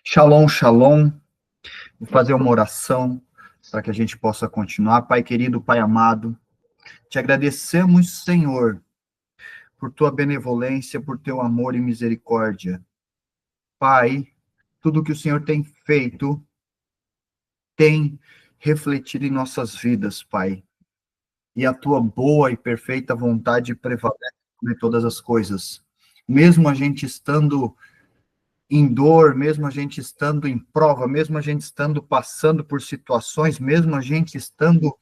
Shalom, shalom. Vou fazer uma oração para que a gente possa continuar. Pai querido, Pai amado, te agradecemos, Senhor, por tua benevolência, por teu amor e misericórdia. Pai, tudo que o Senhor tem feito tem refletido em nossas vidas, Pai. E a tua boa e perfeita vontade prevalece sobre todas as coisas. Mesmo a gente estando em dor, mesmo a gente estando em prova, mesmo a gente estando passando por situações, mesmo a gente estando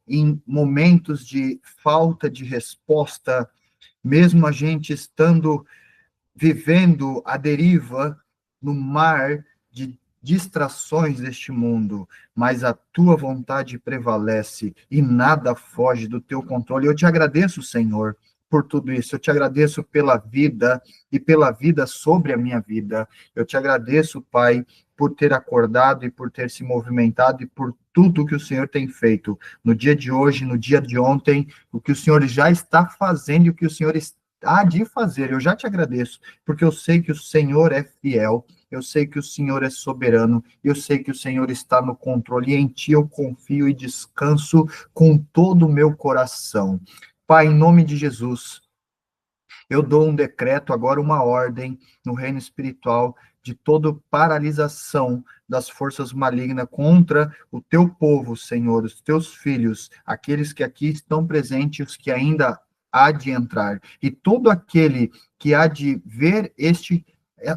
em momentos de falta de resposta, mesmo a gente estando vivendo a deriva no mar de distrações deste mundo, mas a tua vontade prevalece e nada foge do teu controle. Eu te agradeço, Senhor, por tudo isso. Eu te agradeço pela vida e pela vida sobre a minha vida. Eu te agradeço, Pai, por ter acordado e por ter se movimentado e por tudo que o Senhor tem feito no dia de hoje, no dia de ontem, o que o Senhor já está fazendo e o que o Senhor há de fazer. Eu já te agradeço, porque eu sei que o Senhor é fiel, eu sei que o Senhor é soberano, eu sei que o Senhor está no controle, e em ti eu confio e descanso com todo o meu coração. Pai, em nome de Jesus, eu dou um decreto, agora uma ordem no reino espiritual de toda paralisação das forças malignas contra o teu povo, Senhor, os teus filhos, aqueles que aqui estão presentes, os que ainda há de entrar. E todo aquele que há de ver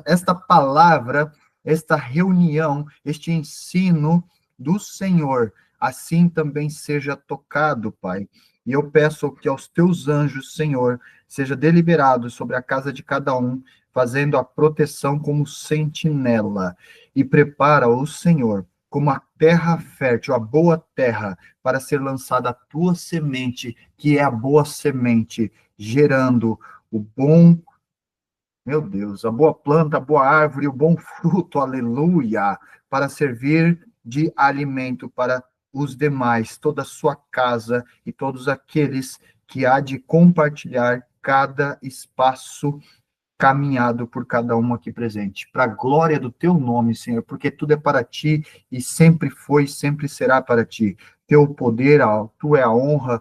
esta palavra, esta reunião, este ensino do Senhor, assim também seja tocado, Pai. E eu peço que aos teus anjos, Senhor, seja deliberado sobre a casa de cada um, fazendo a proteção como sentinela. E prepara o Senhor como a terra fértil, a boa terra, para ser lançada a tua semente, que é a boa semente, gerando o bom, meu Deus, a boa planta, a boa árvore, o bom fruto, aleluia, para servir de alimento para os demais, toda a sua casa e todos aqueles que há de compartilhar cada espaço caminhado por cada um aqui presente, para a glória do teu nome, Senhor, porque tudo é para ti e sempre foi, sempre será para ti. Teu poder, tu é a honra,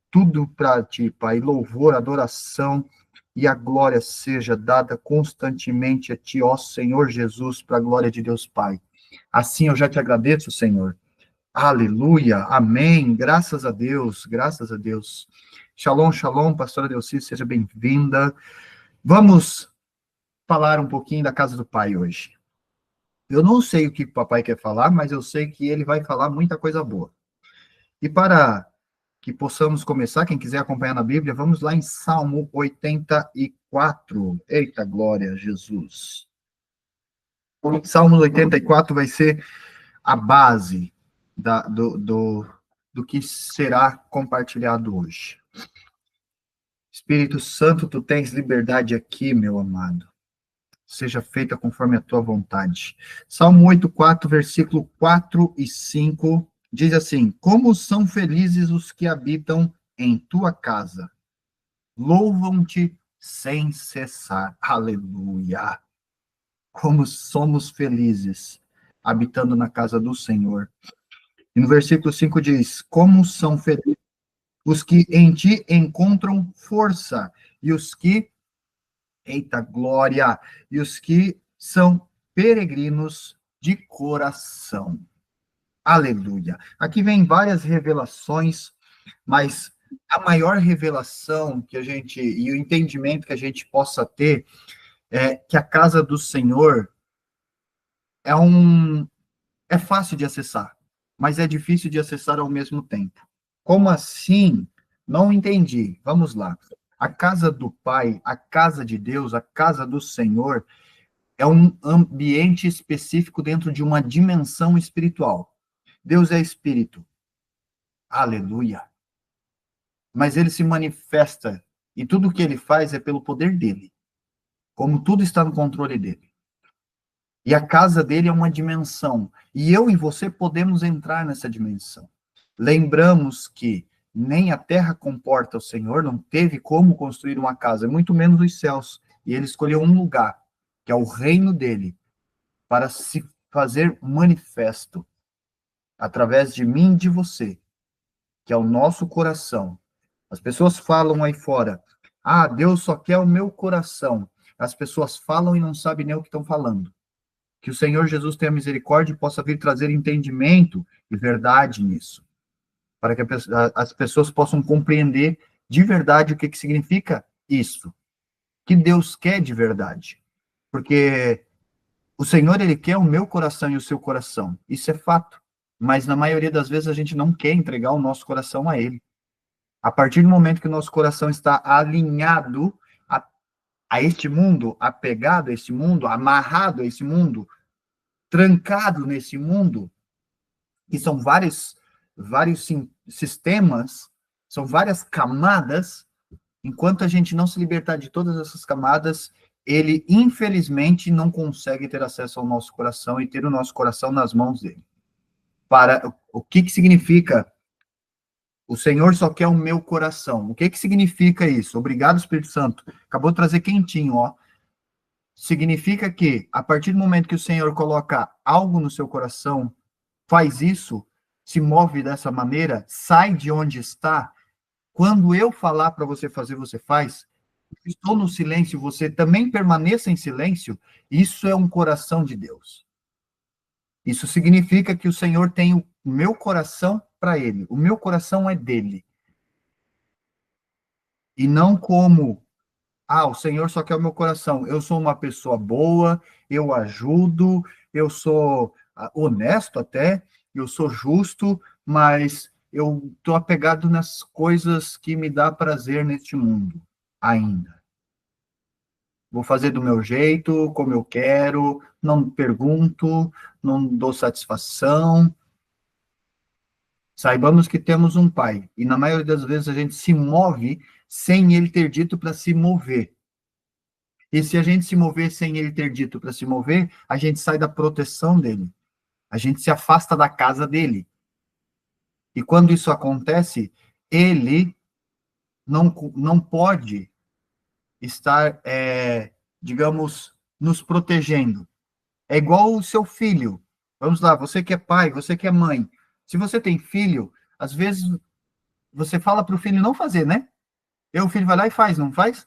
tudo para ti, Pai, louvor, adoração e a glória seja dada constantemente a ti, ó Senhor Jesus, para a glória de Deus Pai. Assim eu já te agradeço, Senhor. Aleluia, amém, graças a Deus, graças a Deus. Shalom, shalom, pastora Delci, seja bem-vinda. Vamos falar um pouquinho da casa do Pai hoje. Eu não sei o que o papai quer falar, mas eu sei que ele vai falar muita coisa boa. E para que possamos começar, quem quiser acompanhar na Bíblia, vamos lá em Salmo 84. Eita glória, Jesus. O Salmo 84 vai ser a base do que será compartilhado hoje. Espírito Santo, tu tens liberdade aqui, meu amado. Seja feita conforme a tua vontade. Salmo 84, versículo 4 e 5, diz assim: Como são felizes os que habitam em tua casa. Louvam-te sem cessar. Aleluia. Como somos felizes habitando na casa do Senhor. E no versículo 5 diz: Como são felizes os que em ti encontram força e os que, eita glória, e os que são peregrinos de coração. Aleluia. Aqui vem várias revelações, mas a maior revelação que a gente, e o entendimento que a gente possa ter, é que a casa do Senhor é fácil de acessar, mas é difícil de acessar ao mesmo tempo. Como assim? Não entendi. Vamos lá. A casa do Pai, a casa de Deus, a casa do Senhor, é um ambiente específico dentro de uma dimensão espiritual. Deus é espírito. Aleluia. Mas ele se manifesta e tudo o que ele faz é pelo poder dele. Como tudo está no controle dele. E a casa dele é uma dimensão. E eu e você podemos entrar nessa dimensão. Lembramos que nem a terra comporta o Senhor, não teve como construir uma casa, muito menos os céus. E ele escolheu um lugar, que é o reino dele, para se fazer manifesto através de mim e de você, que é o nosso coração. As pessoas falam aí fora, ah, Deus só quer o meu coração. As pessoas falam e não sabem nem o que estão falando. Que o Senhor Jesus tenha misericórdia e possa vir trazer entendimento e verdade nisso, para que as pessoas possam compreender de verdade o que significa isso, que Deus quer de verdade. Porque o Senhor, Ele quer o meu coração e o seu coração, isso é fato. Mas na maioria das vezes a gente não quer entregar o nosso coração a Ele. A partir do momento que o nosso coração está alinhado a este mundo, apegado a este mundo, amarrado a esse mundo, trancado nesse mundo, que são vários sistemas, são várias camadas, enquanto a gente não se libertar de todas essas camadas, ele, infelizmente, não consegue ter acesso ao nosso coração e ter o nosso coração nas mãos dele. Para o que significa? O Senhor só quer o meu coração. O que significa isso? Obrigado, Espírito Santo. Acabou de trazer quentinho, ó. Significa que, a partir do momento que o Senhor coloca algo no seu coração, faz isso, se move dessa maneira, sai de onde está. Quando eu falar para você fazer, você faz. Estou no silêncio, você também permaneça em silêncio. Isso é um coração de Deus. Isso significa que o Senhor tem o meu coração para ele. O meu coração é dele. E não como, o Senhor só quer o meu coração. Eu sou uma pessoa boa, eu ajudo, eu sou honesto até, eu sou justo, mas eu estou apegado nas coisas que me dá prazer neste mundo, ainda. Vou fazer do meu jeito, como eu quero, não pergunto, não dou satisfação. Saibamos que temos um Pai, e na maioria das vezes a gente se move sem Ele ter dito para se mover. E se a gente se mover sem Ele ter dito para se mover, a gente sai da proteção dele. A gente se afasta da casa dele. E quando isso acontece, Ele não pode estar, digamos, nos protegendo. É igual o seu filho. Vamos lá, você que é pai, você que é mãe. Se você tem filho, às vezes você fala para o filho não fazer, né? E o filho vai lá e faz, não faz?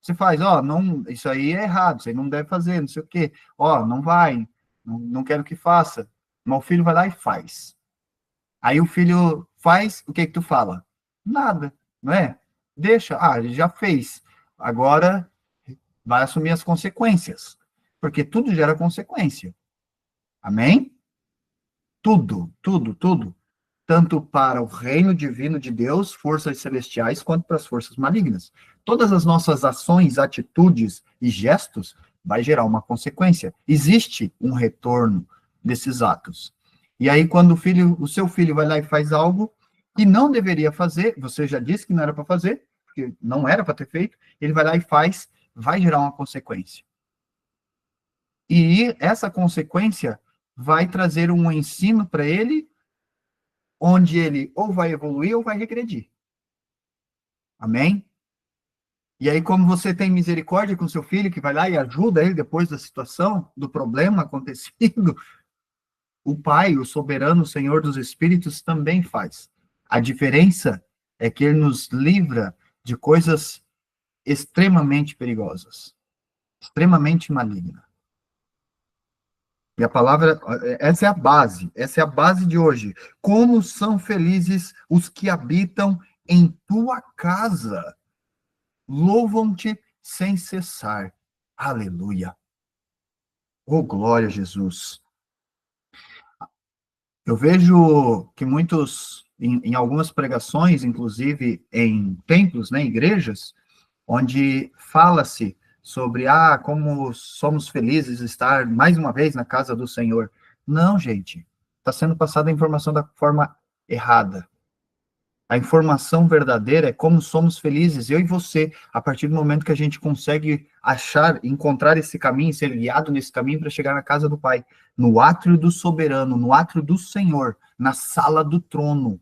Você faz, não, isso aí é errado, você não deve fazer, não sei o quê. Não vai, não quero que faça. Mas o filho vai lá e faz. Aí o filho faz, o que que tu fala? Nada, não é? Deixa, ele já fez. Agora vai assumir as consequências. Porque tudo gera consequência. Amém? Tudo, tudo, tudo. Tanto para o reino divino de Deus, forças celestiais, quanto para as forças malignas. Todas as nossas ações, atitudes e gestos vai gerar uma consequência. Existe um retorno desses atos. E aí, quando o seu filho vai lá e faz algo que não deveria fazer, você já disse que não era para fazer, porque não era para ter feito, ele vai lá e faz, vai gerar uma consequência. E essa consequência vai trazer um ensino para ele, onde ele ou vai evoluir ou vai regredir. Amém? E aí, como você tem misericórdia com seu filho, que vai lá e ajuda ele depois da situação, do problema acontecido, o Pai, o soberano Senhor dos Espíritos, também faz. A diferença é que ele nos livra de coisas extremamente perigosas, extremamente malignas. E a palavra, essa é a base de hoje. Como são felizes os que habitam em tua casa. Louvam-te sem cessar. Aleluia. Oh, glória a Jesus. Eu vejo que muitos, em algumas pregações, inclusive em templos, né, igrejas, onde fala-se sobre, como somos felizes estar mais uma vez na casa do Senhor. Não, gente, está sendo passada a informação da forma errada. A informação verdadeira é como somos felizes, eu e você, a partir do momento que a gente consegue encontrar esse caminho, ser guiado nesse caminho para chegar na casa do Pai, no átrio do soberano, no átrio do Senhor, na sala do trono.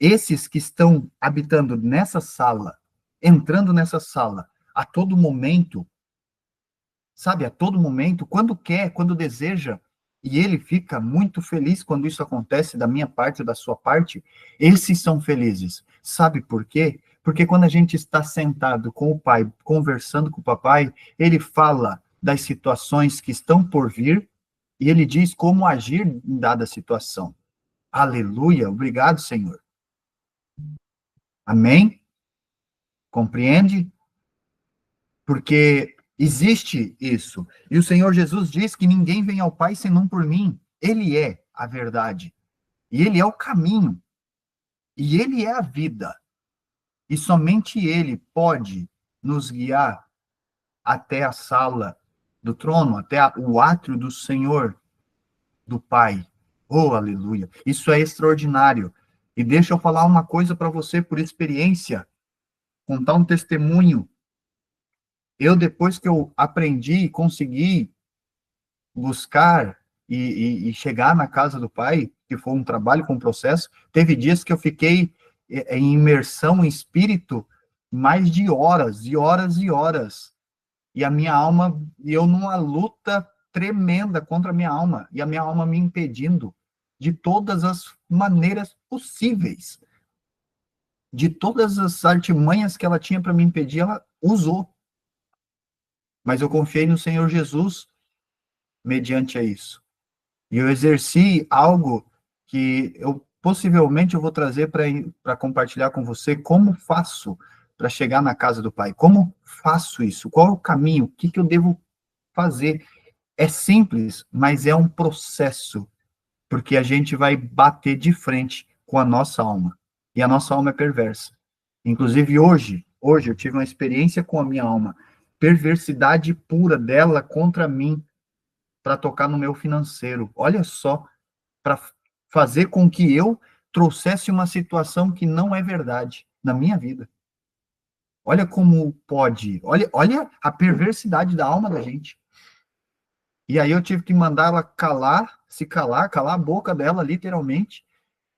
Esses que estão habitando nessa sala, entrando nessa sala, a todo momento, sabe, a todo momento, quando quer, quando deseja, e ele fica muito feliz quando isso acontece da minha parte ou da sua parte. Esses são felizes. Sabe por quê? Porque quando a gente está sentado com o pai, conversando com o papai, ele fala das situações que estão por vir e ele diz como agir em dada situação. Aleluia, obrigado, Senhor. Amém? Compreende? Porque existe isso. E o Senhor Jesus diz que ninguém vem ao Pai senão por mim. Ele é a verdade. E ele é o caminho. E ele é a vida. E somente ele pode nos guiar até a sala do trono, até o átrio do Senhor, do Pai. Oh, aleluia. Isso é extraordinário. E deixa eu falar uma coisa para você por experiência, contar um testemunho. Eu, depois que eu aprendi e consegui buscar e chegar na casa do Pai, que foi um trabalho com processo, teve dias que eu fiquei em imersão em espírito mais de horas, e horas e horas. E a minha alma, e eu numa luta tremenda contra a minha alma, e a minha alma me impedindo de todas as maneiras possíveis. De todas as artimanhas que ela tinha para me impedir, ela usou. Mas eu confiei no Senhor Jesus mediante a isso. E eu exerci algo que eu possivelmente eu vou trazer para compartilhar com você como faço para chegar na casa do Pai. Como faço isso? Qual é o caminho? O que eu devo fazer? É simples, mas é um processo, porque a gente vai bater de frente com a nossa alma. E a nossa alma é perversa. Inclusive hoje eu tive uma experiência com a minha alma. Perversidade pura dela contra mim para tocar no meu financeiro. Olha só, para fazer com que eu trouxesse uma situação que não é verdade na minha vida. Olha como pode, olha a perversidade da alma da gente. E aí eu tive que mandar ela calar a boca dela, literalmente,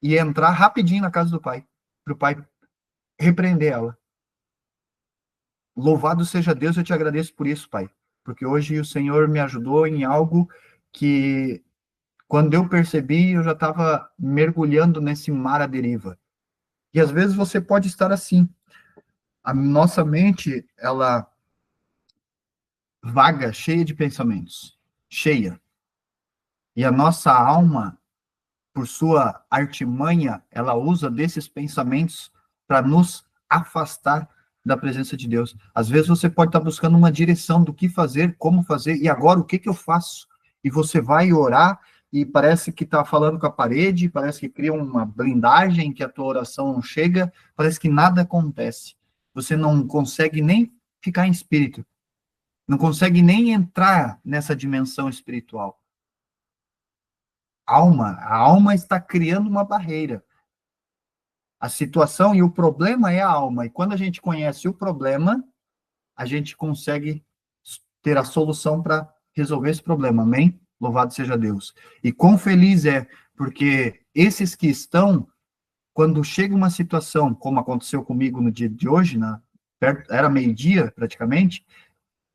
e entrar rapidinho na casa do pai, para o pai repreender ela. Louvado seja Deus, eu te agradeço por isso, pai, porque hoje o Senhor me ajudou em algo que, quando eu percebi, eu já estava mergulhando nesse mar à deriva. E às vezes você pode estar assim. A nossa mente, ela vaga, cheia de pensamentos, cheia. E a nossa alma, por sua artimanha, ela usa desses pensamentos para nos afastar da presença de Deus. Às vezes você pode estar buscando uma direção do que fazer, como fazer, e agora o que eu faço? E você vai orar e parece que está falando com a parede, parece que cria uma blindagem que a tua oração não chega, parece que nada acontece. Você não consegue nem ficar em espírito, não consegue nem entrar nessa dimensão espiritual. A alma está criando uma barreira. A situação e o problema é a alma. E quando a gente conhece o problema, a gente consegue ter a solução para resolver esse problema. Amém? Louvado seja Deus. E quão feliz é, porque esses que estão, quando chega uma situação, como aconteceu comigo no dia de hoje, era meio-dia praticamente,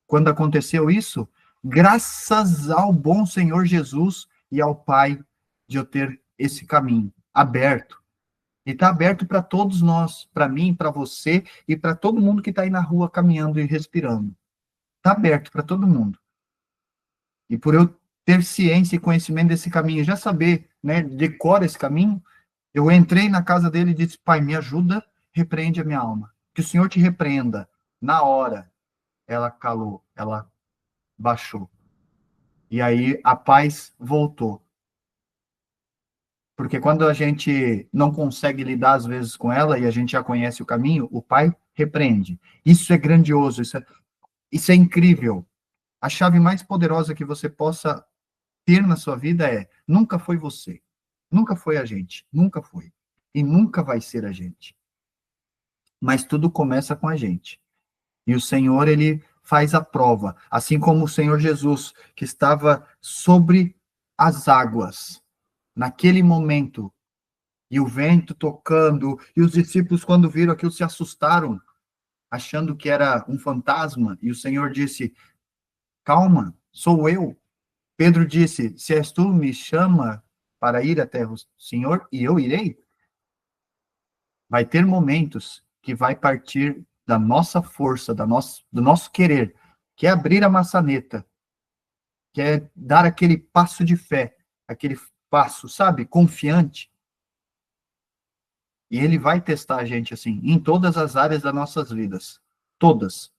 quando aconteceu isso, graças ao bom Senhor Jesus e ao Pai de eu ter esse caminho aberto. E está aberto para todos nós, para mim, para você e para todo mundo que está aí na rua caminhando e respirando. Está aberto para todo mundo. E por eu ter ciência e conhecimento desse caminho, já saber, né, decora esse caminho, eu entrei na casa dele e disse: Pai, me ajuda, repreende a minha alma. Que o Senhor te repreenda. Na hora, ela calou, ela baixou. E aí a paz voltou. Porque quando a gente não consegue lidar, às vezes, com ela, e a gente já conhece o caminho, o Pai repreende. Isso é grandioso, isso é incrível. A chave mais poderosa que você possa ter na sua vida é: nunca foi você, nunca foi a gente, nunca foi. E nunca vai ser a gente. Mas tudo começa com a gente. E o Senhor, ele faz a prova. Assim como o Senhor Jesus, que estava sobre as águas, naquele momento, e o vento tocando, e os discípulos, quando viram aquilo, se assustaram, achando que era um fantasma, e o Senhor disse: Calma, sou eu. Pedro disse, se és tu, me chama para ir até o Senhor, e eu irei. Vai ter momentos que vai partir da nossa força, do nosso querer, que é abrir a maçaneta, que é dar aquele passo de fé, aquele passo, sabe, confiante. E ele vai testar a gente assim, em todas as áreas das nossas vidas. Todas.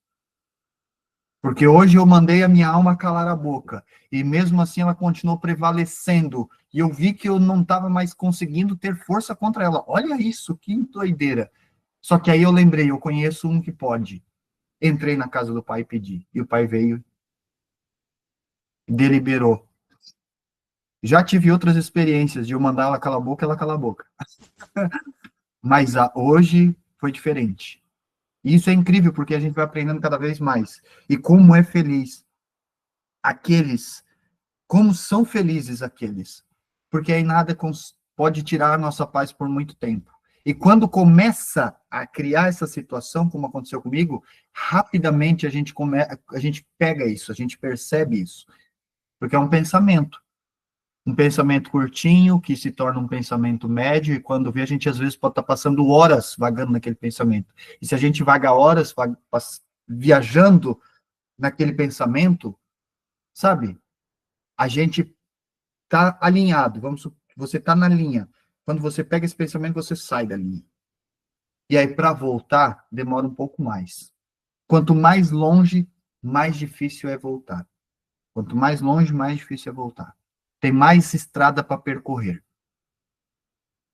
Porque hoje eu mandei a minha alma calar a boca, e mesmo assim ela continuou prevalecendo, e eu vi que eu não estava mais conseguindo ter força contra ela. Olha isso, que doideira. Só que aí eu lembrei, eu conheço um que pode. Entrei na casa do pai e pedi, e o pai veio e deliberou. Já tive outras experiências de eu mandar ela calar a boca. Mas hoje foi diferente. E isso é incrível, porque a gente vai aprendendo cada vez mais. E como é feliz aqueles, como são felizes aqueles. Porque aí nada pode tirar a nossa paz por muito tempo. E quando começa a criar essa situação, como aconteceu comigo, rapidamente a gente pega isso, a gente percebe isso. Porque é um pensamento. Um pensamento curtinho, que se torna um pensamento médio, e quando vê, a gente às vezes pode estar passando horas vagando naquele pensamento. E se a gente vaga horas viajando naquele pensamento, sabe? A gente está alinhado, você está na linha. Quando você pega esse pensamento, você sai da linha. E aí, para voltar, demora um pouco mais. Quanto mais longe, mais difícil é voltar. Quanto mais longe, mais difícil é voltar. Tem mais estrada para percorrer.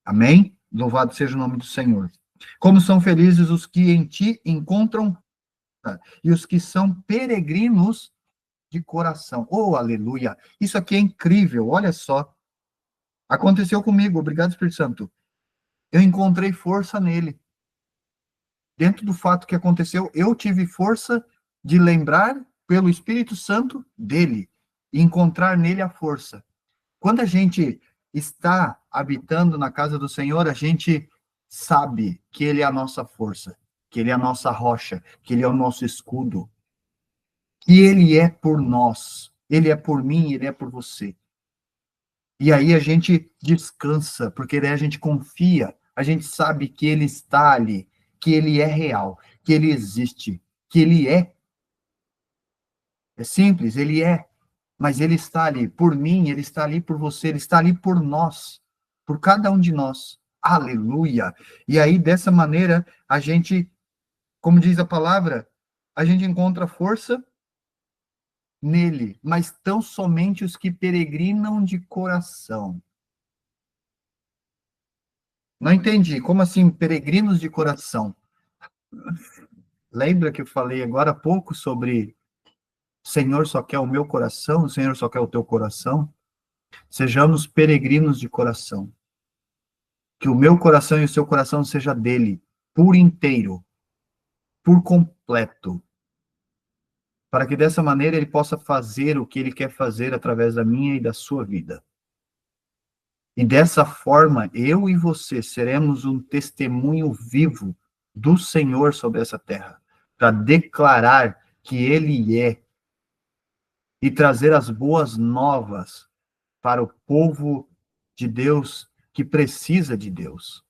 Amém? Louvado seja o nome do Senhor. Como são felizes os que em ti encontram e os que são peregrinos de coração. Oh, aleluia! Isso aqui é incrível, olha só. Aconteceu comigo, obrigado, Espírito Santo. Eu encontrei força nele. Dentro do fato que aconteceu, eu tive força de lembrar pelo Espírito Santo dele e encontrar nele a força. Quando a gente está habitando na casa do Senhor, a gente sabe que ele é a nossa força, que ele é a nossa rocha, que ele é o nosso escudo, que ele é por nós, ele é por mim, ele é por você. E aí a gente descansa, porque daí a gente confia, a gente sabe que ele está ali, que ele é real, que ele existe, que ele é. É simples, ele é. Mas ele está ali por mim, ele está ali por você, ele está ali por nós, por cada um de nós. Aleluia! E aí, dessa maneira, a gente, como diz a palavra, a gente encontra força nele, mas tão somente os que peregrinam de coração. Não entendi. Como assim, peregrinos de coração? Lembra que eu falei agora há pouco sobre o Senhor só quer o meu coração, o Senhor só quer o teu coração? Sejamos peregrinos de coração. Que o meu coração e o seu coração seja dele, por inteiro, por completo. Para que dessa maneira ele possa fazer o que ele quer fazer através da minha e da sua vida. E dessa forma, eu e você seremos um testemunho vivo do Senhor sobre essa terra, para declarar que ele é e trazer as boas novas para o povo de Deus que precisa de Deus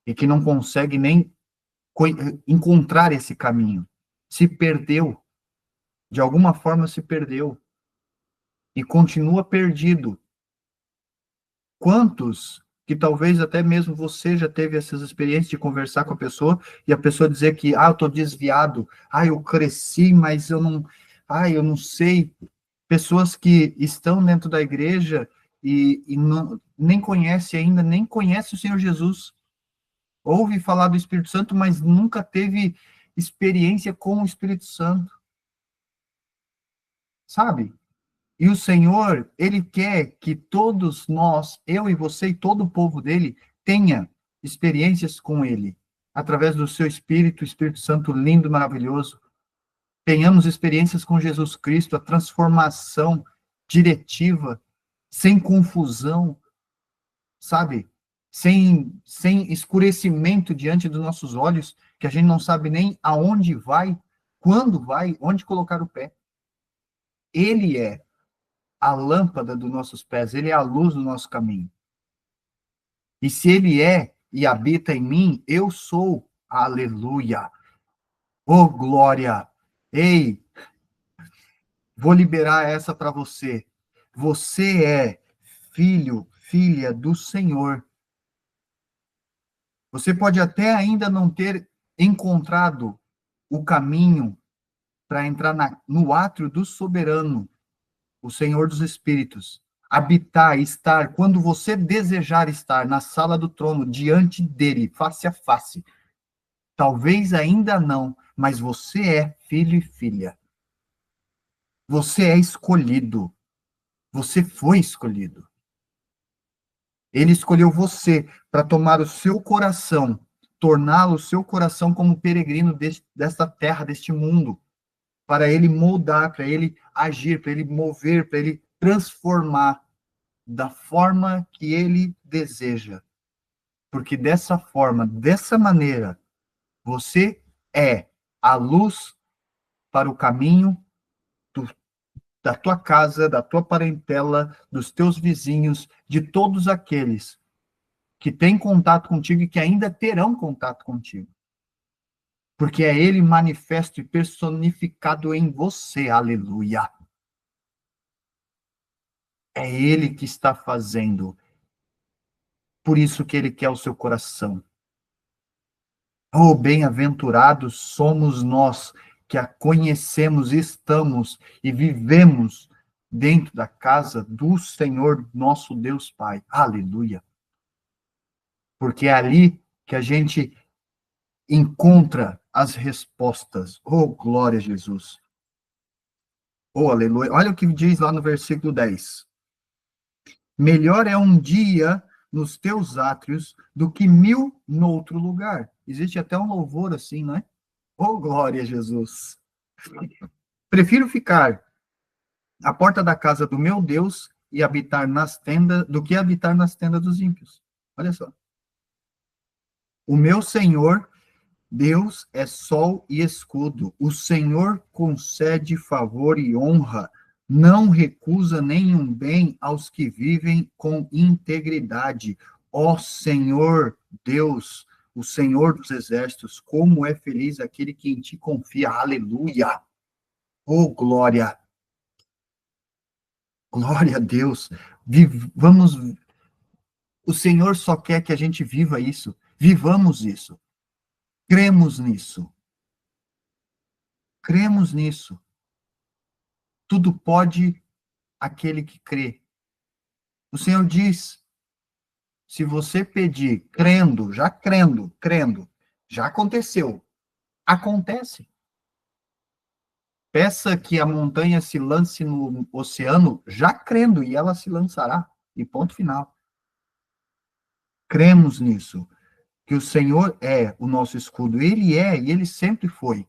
e que não consegue nem encontrar esse caminho. Se perdeu, de alguma forma se perdeu e continua perdido. Quantos que talvez até mesmo você já teve essas experiências de conversar com a pessoa e a pessoa dizer que, eu estou desviado, eu cresci, mas eu não sei. Pessoas que estão dentro da igreja e não, nem conhece ainda, nem conhece o Senhor Jesus. Ouve falar do Espírito Santo, mas nunca teve experiência com o Espírito Santo. Sabe? E o Senhor, ele quer que todos nós, eu e você e todo o povo dele, tenha experiências com ele, através do seu Espírito, Espírito Santo lindo, maravilhoso. Tenhamos experiências com Jesus Cristo, a transformação diretiva, sem confusão, sabe? Sem escurecimento diante dos nossos olhos, que a gente não sabe nem aonde vai, quando vai, onde colocar o pé. Ele é a lâmpada dos nossos pés, ele é a luz do nosso caminho. E se ele é e habita em mim, eu sou. Aleluia. Oh, glória. Ei, vou liberar essa para você. Você é filho, filha do Senhor. Você pode até ainda não ter encontrado o caminho para entrar no átrio do soberano, o Senhor dos Espíritos. Habitar, estar, quando você desejar estar na sala do trono, diante dele, face a face. Talvez ainda não, mas você é filho e filha. Você é escolhido. Você foi escolhido. Ele escolheu você para tomar o seu coração, torná-lo o seu coração como peregrino desta terra, deste mundo, para ele moldar, para ele agir, para ele mover, para ele transformar da forma que ele deseja. Porque dessa forma, dessa maneira, você é a luz para o caminho da tua casa, da tua parentela, dos teus vizinhos, de todos aqueles que têm contato contigo e que ainda terão contato contigo. Porque é ele manifesto e personificado em você, aleluia. É ele que está fazendo. Por isso que ele quer o seu coração. Oh, bem-aventurados somos nós que a conhecemos, estamos e vivemos dentro da casa do Senhor, nosso Deus Pai. Aleluia. Porque é ali que a gente encontra as respostas. Oh, glória a Jesus. Oh, aleluia. Olha o que diz lá no versículo 10. Melhor é um dia nos teus átrios do que 1000 noutro lugar. Existe até um louvor assim, não é? Oh, glória a Jesus. Prefiro ficar à porta da casa do meu Deus e habitar nas tendas, do que habitar nas tendas dos ímpios. Olha só. O meu Senhor, Deus, é sol e escudo. O Senhor concede favor e honra. Não recusa nenhum bem aos que vivem com integridade. Ó Senhor, Deus, o Senhor dos exércitos, como é feliz aquele que em ti confia. Aleluia. Oh, glória. Glória a Deus. Vamos. O Senhor só quer que a gente viva isso. Vivamos isso. Cremos nisso. Cremos nisso. Tudo pode aquele que crê. O Senhor diz: se você pedir crendo, já aconteceu. Acontece. Peça que a montanha se lance no oceano, já crendo, e ela se lançará. E ponto final. Cremos nisso. Que o Senhor é o nosso escudo. Ele é, e ele sempre foi.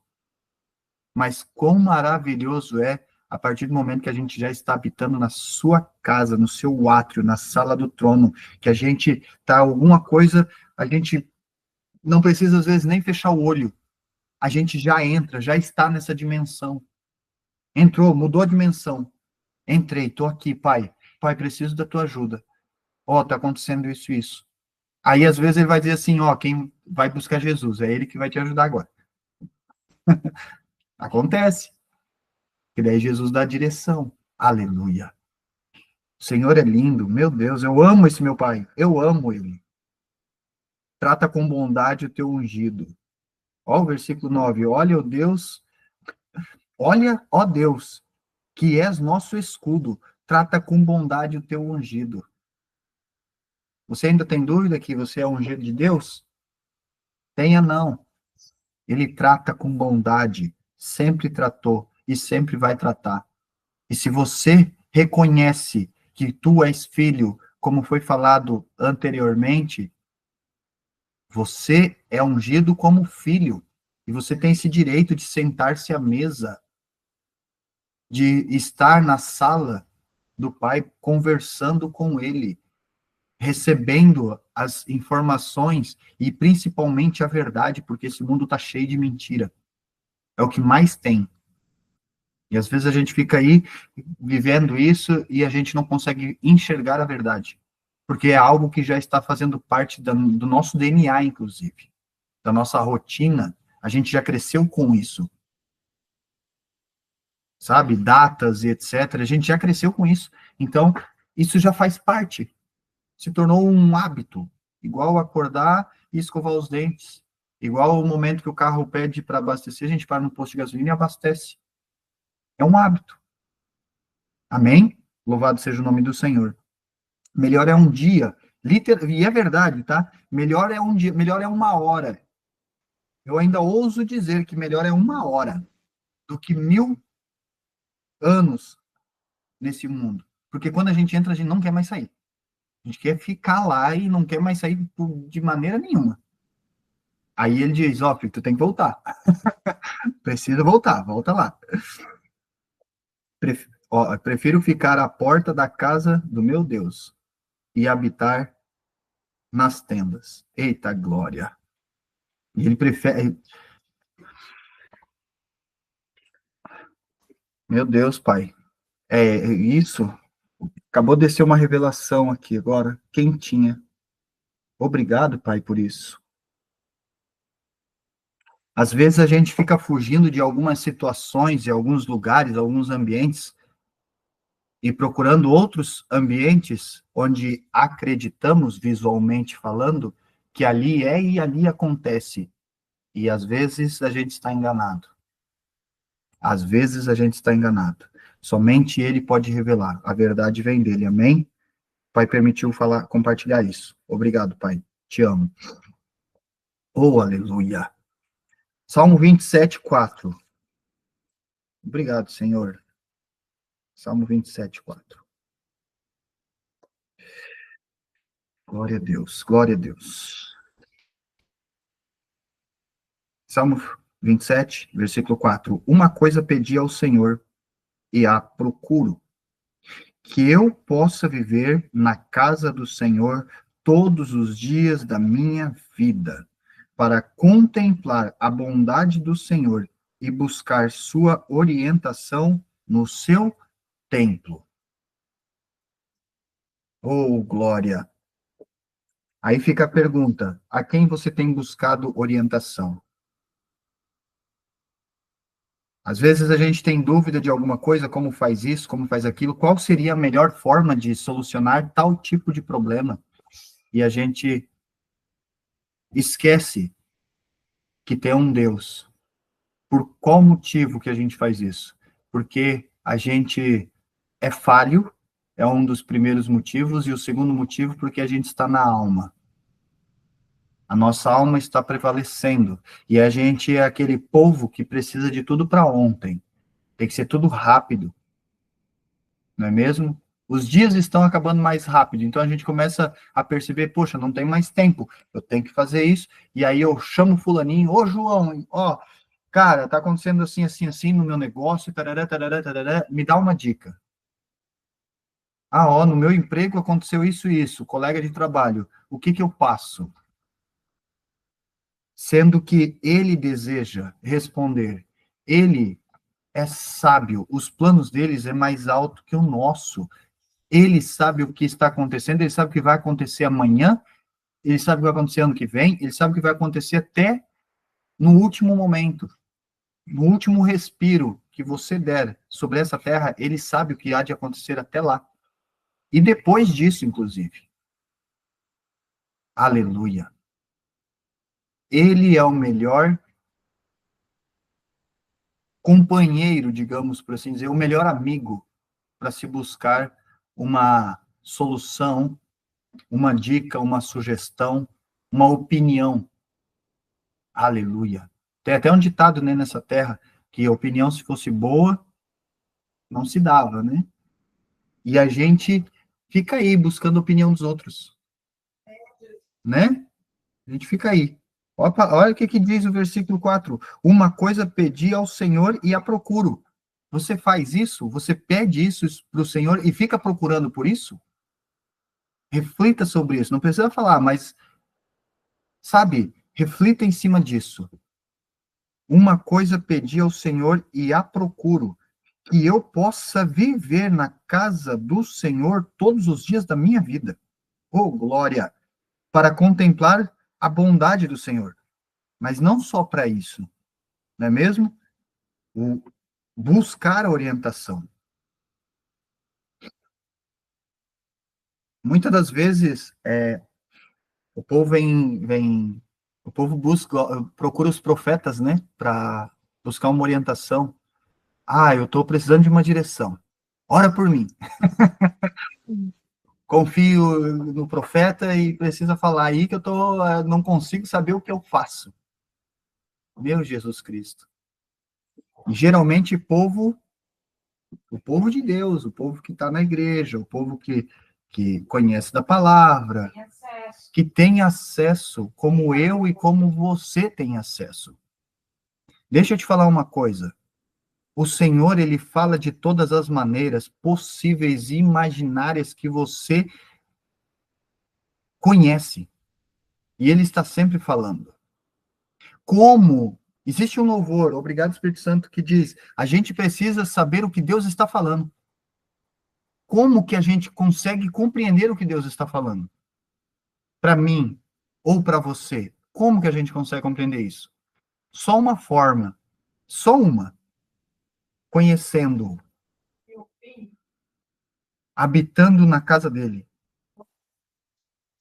Mas quão maravilhoso é a partir do momento que a gente já está habitando na sua casa, no seu átrio, na sala do trono, que a gente tá alguma coisa, a gente não precisa às vezes nem fechar o olho. A gente já entra, já está nessa dimensão. Entrou, mudou a dimensão. Entrei, tô aqui, pai. Pai, preciso da tua ajuda. Ó, tá acontecendo isso e isso. Aí às vezes ele vai dizer assim, ó, quem vai buscar Jesus, é ele que vai te ajudar agora. Acontece. E daí Jesus dá a direção. Aleluia. O Senhor é lindo. Meu Deus, eu amo esse meu Pai. Eu amo ele. Trata com bondade o teu ungido. Ó o versículo 9. Olha, ó Deus, olha, ó Deus, que és nosso escudo. Trata com bondade o teu ungido. Você ainda tem dúvida que você é ungido de Deus? Tenha não. Ele trata com bondade. Sempre tratou e sempre vai tratar. E se você reconhece que tu és filho, como foi falado anteriormente, você é ungido como filho. E você tem esse direito de sentar-se à mesa, de estar na sala do Pai, conversando com Ele, recebendo as informações e principalmente a verdade, porque esse mundo está cheio de mentira. É o que mais tem. E às vezes a gente fica aí vivendo isso e a gente não consegue enxergar a verdade, porque é algo que já está fazendo parte do nosso DNA, inclusive, da nossa rotina. A gente já cresceu com isso, sabe? Datas e etc. A gente já cresceu com isso. Então, isso já faz parte. Se tornou um hábito, igual acordar e escovar os dentes. Igual o momento que o carro pede para abastecer, a gente para no posto de gasolina e abastece. É um hábito. Amém? Louvado seja o nome do Senhor. Melhor é um dia, e é verdade, tá? Melhor é um dia, melhor é uma hora. Eu ainda ouso dizer que melhor é uma hora do que 1000 anos nesse mundo. Porque quando a gente entra, a gente não quer mais sair. A gente quer ficar lá e não quer mais sair de maneira nenhuma. Aí ele diz, ó, filho, tu tem que voltar. Precisa voltar, volta lá. Prefiro ficar à porta da casa do meu Deus e habitar nas tendas. Eita glória. E ele prefere. Meu Deus, pai. É isso. Acabou de ser uma revelação aqui agora, quentinha. Obrigado, pai, por isso. Às vezes a gente fica fugindo de algumas situações, de alguns lugares, alguns ambientes, e procurando outros ambientes onde acreditamos, visualmente falando, que ali é e ali acontece. E às vezes a gente está enganado. Às vezes a gente está enganado. Somente ele pode revelar. A verdade vem dele. Amém? Pai permitiu falar, compartilhar isso. Obrigado, Pai. Te amo. Oh, aleluia. Salmo 27:4. Obrigado, Senhor. Salmo 27:4. Glória a Deus, glória a Deus. Salmo 27, versículo 4. Uma coisa pedi ao Senhor e a procuro, que eu possa viver na casa do Senhor todos os dias da minha vida, para contemplar a bondade do Senhor e buscar sua orientação no seu templo. Oh, glória! Aí fica a pergunta: a quem você tem buscado orientação? Às vezes a gente tem dúvida de alguma coisa, como faz isso, como faz aquilo, qual seria a melhor forma de solucionar tal tipo de problema? E a gente esquece que tem um Deus. Por qual motivo que a gente faz isso? Porque a gente é falho, é um dos primeiros motivos, e o segundo motivo, porque a gente está na alma. A nossa alma está prevalecendo, e a gente é aquele povo que precisa de tudo para ontem. Tem que ser tudo rápido, não é mesmo? Os dias estão acabando mais rápido, então a gente começa a perceber, poxa, não tem mais tempo, eu tenho que fazer isso, e aí eu chamo fulaninho, ô João, ó, cara, tá acontecendo assim, assim, assim no meu negócio, tarará, tarará, tarará, me dá uma dica. Ah, ó, no meu emprego aconteceu isso e isso, colega de trabalho, o que que eu passo? Sendo que ele deseja responder, ele é sábio, os planos deles é mais alto que o nosso. Ele sabe o que está acontecendo, ele sabe o que vai acontecer amanhã, ele sabe o que vai acontecer ano que vem, ele sabe o que vai acontecer até no último momento, no último respiro que você der sobre essa terra, ele sabe o que há de acontecer até lá. E depois disso, inclusive. Aleluia. Ele é o melhor companheiro, digamos por assim dizer, o melhor amigo para se buscar uma solução, uma dica, uma sugestão, uma opinião. Aleluia. Tem até um ditado, né, nessa terra, que a opinião, se fosse boa, não se dava, né? E a gente fica aí buscando a opinião dos outros, né? A gente fica aí. Olha o que, que diz o versículo 4. Uma coisa pedi ao Senhor e a procuro. Você faz isso? Você pede isso para o Senhor e fica procurando por isso? Reflita sobre isso. Não precisa falar, mas, sabe, reflita em cima disso. Uma coisa pedi ao Senhor e a procuro, que eu possa viver na casa do Senhor todos os dias da minha vida. Oh, glória! Para contemplar a bondade do Senhor. Mas não só para isso, não é mesmo? O buscar a orientação. Muitas das vezes, o povo o povo procura os profetas, né, para buscar uma orientação. Ah, eu estou precisando de uma direção. Ora por mim. Confio no profeta e precisa falar aí que não consigo saber o que eu faço. Meu Jesus Cristo. E geralmente o povo de Deus, o povo que está na igreja, o povo que conhece da palavra, que tem acesso, como eu e como você tem acesso. Deixa eu te falar uma coisa. O Senhor, ele fala de todas as maneiras possíveis e imaginárias que você conhece. E ele está sempre falando. Como? Existe um louvor, obrigado Espírito Santo, que diz: a gente precisa saber o que Deus está falando. Como que a gente consegue compreender o que Deus está falando? Para mim ou para você, como que a gente consegue compreender isso? Só uma forma, só uma, conhecendo-o, habitando na casa dele.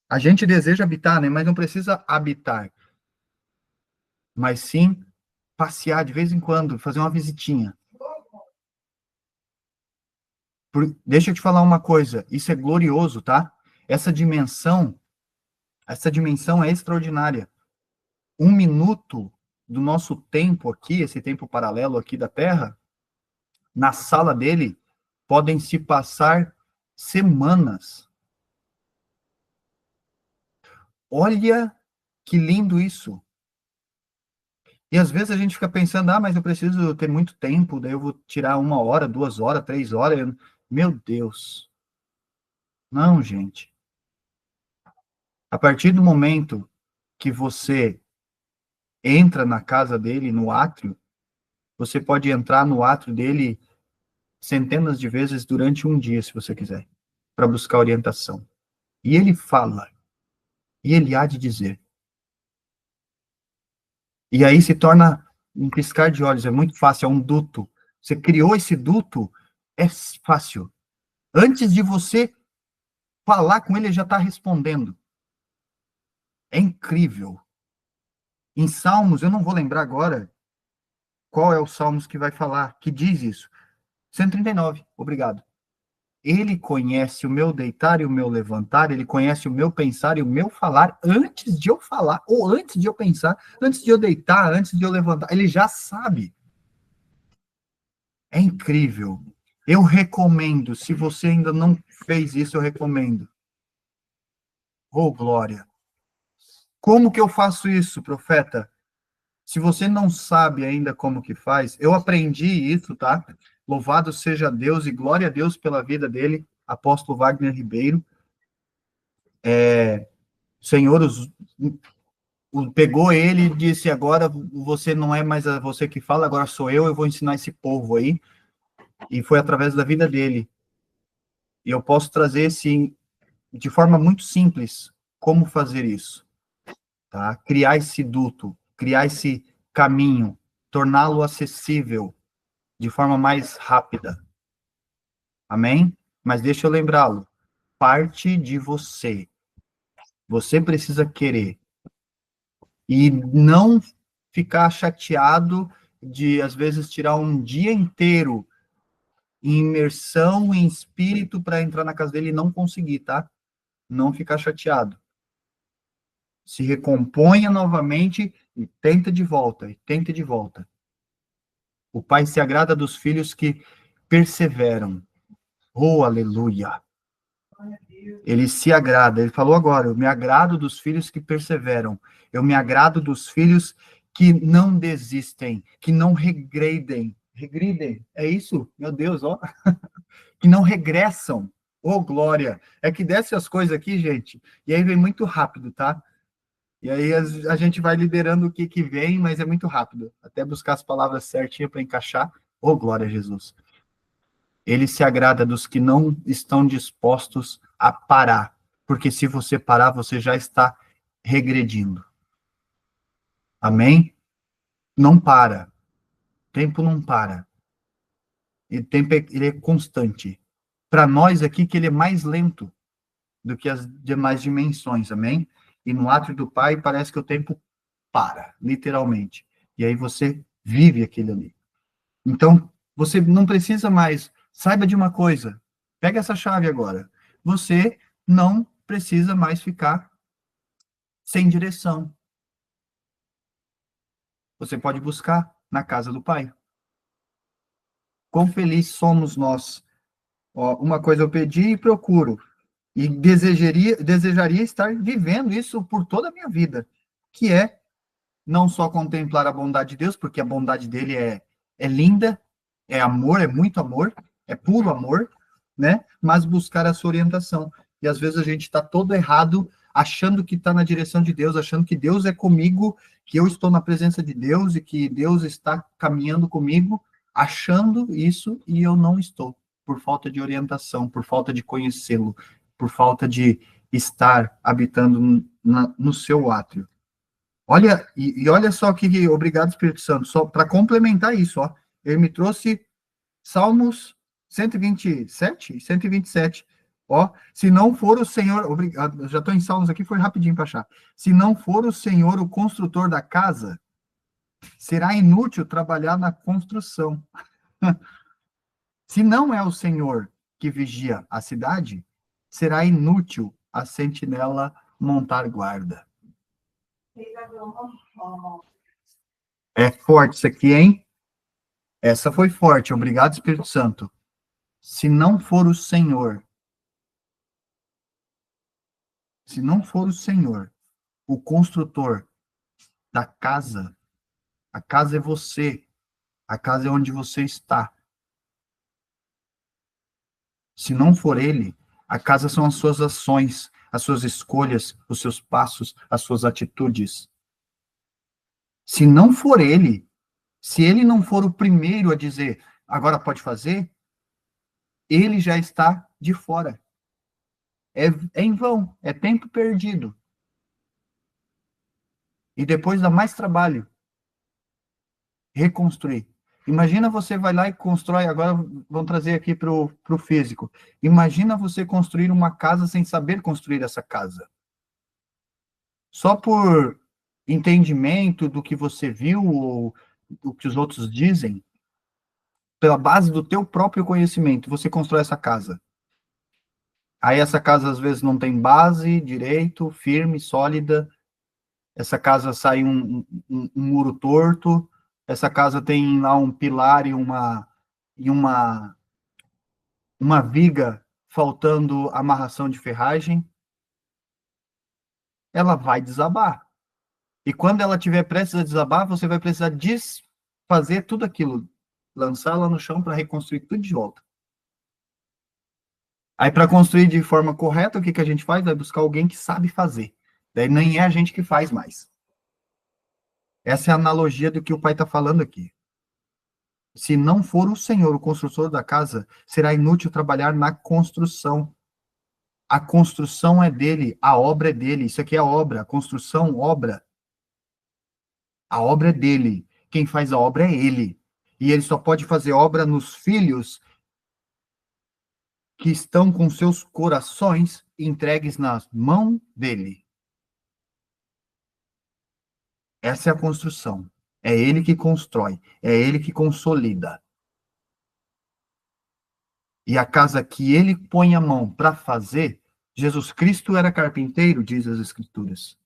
A gente deseja habitar, né? Mas não precisa habitar, mas sim passear de vez em quando, fazer uma visitinha. Deixa eu te falar uma coisa, isso é glorioso, tá? Essa dimensão é extraordinária. 1 minuto do nosso tempo aqui, esse tempo paralelo aqui da Terra, na sala dele, podem se passar semanas. Olha que lindo isso. E às vezes a gente fica pensando, ah, mas eu preciso ter muito tempo, daí eu vou tirar 1 hora, 2 horas, 3 horas. Meu Deus. Não, gente. A partir do momento que você entra na casa dele, no átrio, você pode entrar no átrio dele centenas de vezes durante um dia, se você quiser, para buscar orientação. E ele fala, e ele há de dizer. E aí se torna um piscar de olhos, é muito fácil, é um duto. Você criou esse duto, é fácil. Antes de você falar com ele, ele já está respondendo. É incrível. Em Salmos, eu não vou lembrar agora qual é o Salmos que vai falar, que diz isso. 139, obrigado. Ele conhece o meu deitar e o meu levantar, ele conhece o meu pensar e o meu falar antes de eu falar, ou antes de eu pensar, antes de eu deitar, antes de eu levantar. Ele já sabe. É incrível. Eu recomendo, se você ainda não fez isso, eu recomendo. Oh, glória. Como que eu faço isso, profeta? Se você não sabe ainda como que faz, eu aprendi isso, tá? Louvado seja Deus e glória a Deus pela vida dele, apóstolo Wagner Ribeiro. O Senhor pegou ele e disse, agora você não é mais você que fala, agora sou eu vou ensinar esse povo aí. E foi através da vida dele. E eu posso trazer de forma muito simples, como fazer isso. Tá? Criar esse duto, criar esse caminho, torná-lo acessível de forma mais rápida. Amém? Mas deixa eu lembrá-lo, parte de você. Você precisa querer. E não ficar chateado de, às vezes, tirar um dia inteiro em imersão em espírito para entrar na casa dele e não conseguir, tá? Não ficar chateado. Se recomponha novamente e tenta de volta, e tenta de volta. O Pai se agrada dos filhos que perseveram. Oh, aleluia! Ele se agrada. Ele falou agora, eu me agrado dos filhos que perseveram. Eu me agrado dos filhos que não desistem, que não regredem. Regridem, é isso? Meu Deus, ó. Que não regressam. Oh, glória! É que desce as coisas aqui, gente, e aí vem muito rápido, tá? E aí a gente vai liderando o que vem, mas é muito rápido. Até buscar as palavras certinhas para encaixar. Oh, glória a Jesus. Ele se agrada dos que não estão dispostos a parar, porque se você parar, você já está regredindo. Amém? Não para. O tempo não para. E o tempo ele é constante. Para nós aqui, que ele é mais lento do que as demais dimensões, amém? E no átrio do Pai parece que o tempo para, literalmente. E aí você vive aquele ali. Então, você não precisa mais. Saiba de uma coisa. Pega essa chave agora. Você não precisa mais ficar sem direção. Você pode buscar na casa do Pai. Quão felizes somos nós. Ó, uma coisa eu pedi e procuro. E desejaria estar vivendo isso por toda a minha vida. Que é não só contemplar a bondade de Deus, porque a bondade dele é linda, é amor, é muito amor, é puro amor, né? Mas buscar a sua orientação. E às vezes a gente está todo errado, achando que está na direção de Deus, achando que Deus é comigo, que eu estou na presença de Deus e que Deus está caminhando comigo, achando isso e eu não estou, por falta de orientação, por falta de conhecê-lo, por falta de estar habitando no seu átrio. Olha, e olha só que, obrigado, Espírito Santo, só para complementar isso, ó, ele me trouxe Salmos 127, 127. Ó, se não for o Senhor, obrigado, já estou em Salmos aqui, foi rapidinho para achar. Se não for o Senhor o construtor da casa, será inútil trabalhar na construção. Se não é o Senhor que vigia a cidade, será inútil a sentinela montar guarda. É forte isso aqui, hein? Essa foi forte. Obrigado, Espírito Santo. Se não for o Senhor, o construtor da casa, a casa é você, a casa é onde você está. Se não for ele, a casa são as suas ações, as suas escolhas, os seus passos, as suas atitudes. Se não for ele, se ele não for o primeiro a dizer, agora pode fazer, ele já está de fora. É em vão, é tempo perdido. E depois dá mais trabalho reconstruir. Imagina você vai lá e constrói, agora vamos trazer aqui para o físico. Imagina você construir uma casa sem saber construir essa casa. Só por entendimento do que você viu ou do que os outros dizem, pela base do teu próprio conhecimento, você constrói essa casa. Aí essa casa às vezes não tem base direito, firme, sólida. Essa casa sai um muro torto. Essa casa tem lá um pilar e uma viga faltando amarração de ferragem. Ela vai desabar. E quando ela tiver prestes a desabar, você vai precisar desfazer tudo aquilo, lançá-la no chão para reconstruir tudo de volta. Aí, para construir de forma correta, o que a gente faz? Vai buscar alguém que sabe fazer. Daí nem é a gente que faz mais. Essa é a analogia do que o pai está falando aqui. Se não for o Senhor, o construtor da casa, será inútil trabalhar na construção. A construção é dele, a obra é dele. Isso aqui é obra, a construção, obra. A obra é dele. Quem faz a obra é ele. E ele só pode fazer obra nos filhos que estão com seus corações entregues nas mãos dele. Essa é a construção. É ele que constrói, é ele que consolida. E a casa que ele põe a mão para fazer, Jesus Cristo era carpinteiro, diz as Escrituras.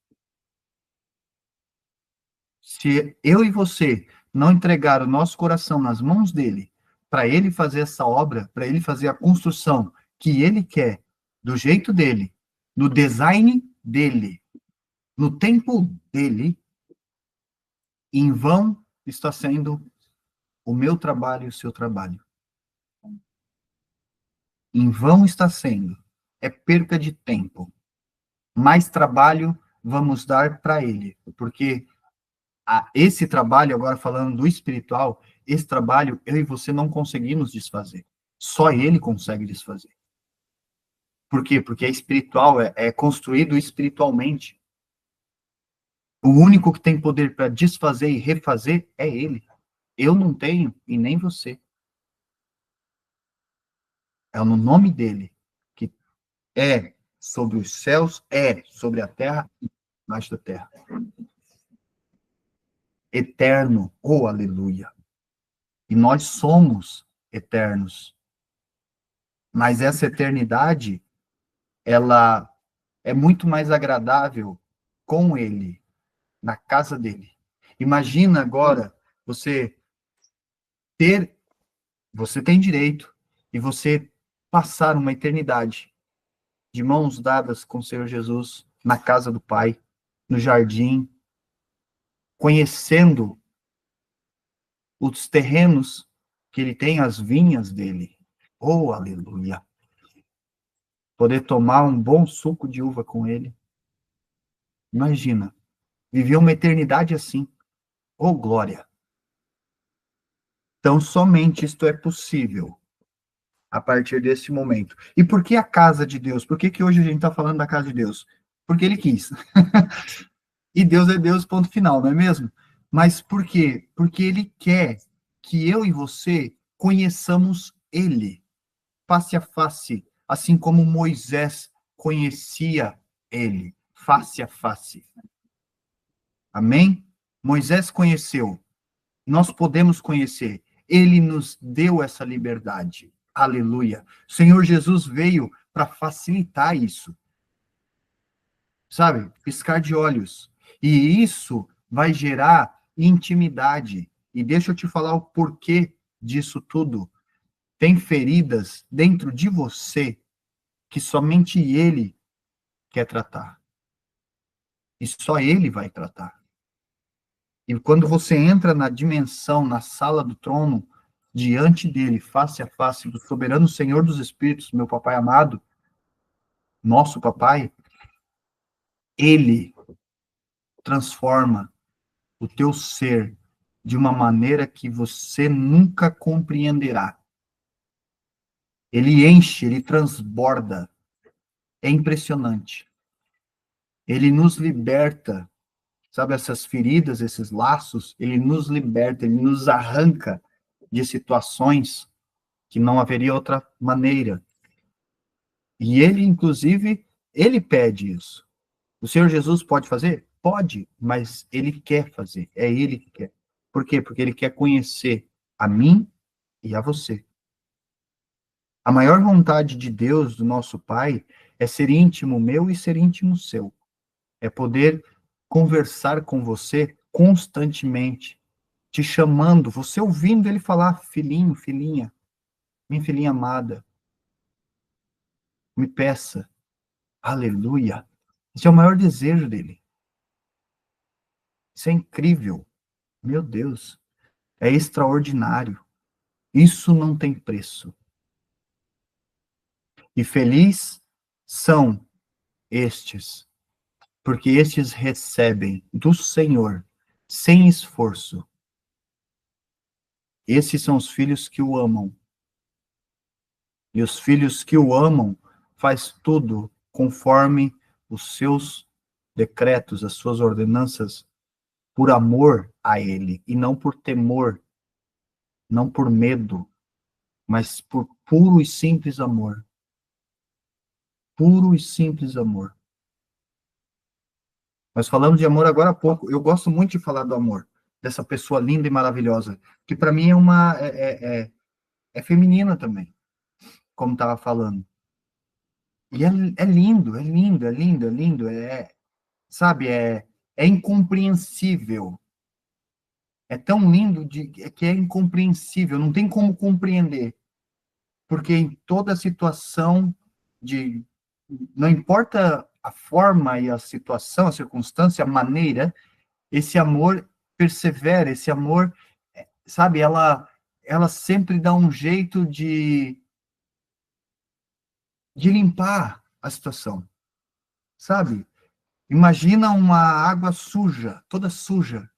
Se eu e você não entregar o nosso coração nas mãos dele, para ele fazer essa obra, para ele fazer a construção que ele quer, do jeito dele, no design dele, no tempo dele, em vão está sendo o meu trabalho e o seu trabalho. Em vão está sendo. É perca de tempo. Mais trabalho vamos dar para ele, porque esse trabalho, agora falando do espiritual, esse trabalho eu e você não conseguimos desfazer. Só ele consegue desfazer. Por quê? Porque é espiritual, é construído espiritualmente. O único que tem poder para desfazer e refazer é ele. Eu não tenho e nem você. É no nome dele, que é sobre os céus, é sobre a terra e embaixo da terra. Eterno, oh aleluia. E nós somos eternos. Mas essa eternidade, ela é muito mais agradável com ele, na casa dele. Imagina agora você ter, você tem direito, e você passar uma eternidade de mãos dadas com o Senhor Jesus, na casa do Pai, no jardim, conhecendo os terrenos que ele tem, as vinhas dele. Oh, aleluia! Poder tomar um bom suco de uva com ele. Imagina, viver uma eternidade assim. Oh, glória! Então, somente isto é possível a partir desse momento. E por que a casa de Deus? Por que, que hoje a gente está falando da casa de Deus? Porque ele quis. E Deus é Deus, ponto final, não é mesmo? Mas por quê? Porque ele quer que eu e você conheçamos ele, face a face, assim como Moisés conhecia ele, face a face. Amém? Moisés conheceu, nós podemos conhecer, ele nos deu essa liberdade. Aleluia. O Senhor Jesus veio para facilitar isso. Sabe? Piscar de olhos. E isso vai gerar intimidade. E deixa eu te falar o porquê disso tudo. Tem feridas dentro de você que somente ele quer tratar. E só ele vai tratar. E quando você entra na dimensão, na sala do trono, diante dele, face a face do soberano Senhor dos Espíritos, meu papai amado, nosso papai, ele transforma o teu ser de uma maneira que você nunca compreenderá. Ele enche, ele transborda. É impressionante. Ele nos liberta, sabe, essas feridas, esses laços, ele nos liberta, ele nos arranca de situações que não haveria outra maneira. E ele, inclusive, ele pede isso. O Senhor Jesus pode fazer? Pode, mas ele quer fazer. É ele que quer. Por quê? Porque ele quer conhecer a mim e a você. A maior vontade de Deus, do nosso Pai, é ser íntimo meu e ser íntimo seu. É poder conversar com você constantemente, te chamando, você ouvindo ele falar, filhinho, filhinha, minha filhinha amada, me peça. Aleluia. Esse é o maior desejo dele. Isso é incrível. Meu Deus. É extraordinário. Isso não tem preço. E feliz são estes, porque estes recebem do Senhor, sem esforço. Esses são os filhos que o amam. E os filhos que o amam faz tudo conforme os seus decretos, as suas ordenanças, por amor a ele, e não por temor, não por medo, mas por puro e simples amor. Puro e simples amor. Nós falamos de amor agora há pouco. Eu gosto muito de falar do amor, dessa pessoa linda e maravilhosa, que para mim é feminina também, como estava falando. E é lindo, é lindo, é lindo, é lindo, sabe, é incompreensível. É tão lindo que é incompreensível, não tem como compreender. Porque em toda situação de não importa a forma e a situação, a circunstância, a maneira, esse amor persevera, esse amor, sabe, ela sempre dá um jeito de limpar a situação, sabe? Imagina uma água suja, toda suja,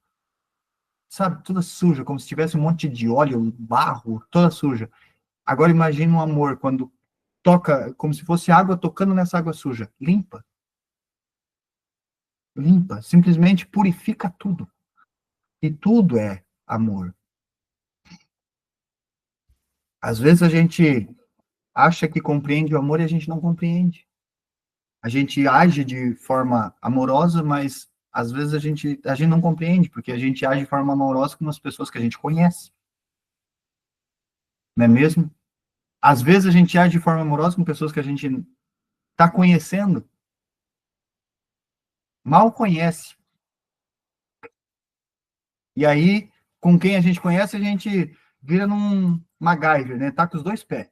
sabe? Toda suja, como se tivesse um monte de óleo, barro, toda suja. Agora imagine um amor quando toca, como se fosse água tocando nessa água suja. Limpa. Limpa. Simplesmente purifica tudo. E tudo é amor. Às vezes a gente acha que compreende o amor e a gente não compreende. A gente age de forma amorosa, mas às vezes a gente não compreende, porque a gente age de forma amorosa com as pessoas que a gente conhece. Não é mesmo? Às vezes a gente age de forma amorosa com pessoas que a gente está conhecendo, mal conhece. E aí, com quem a gente conhece, a gente vira num MacGyver, né? Tá com os dois pés.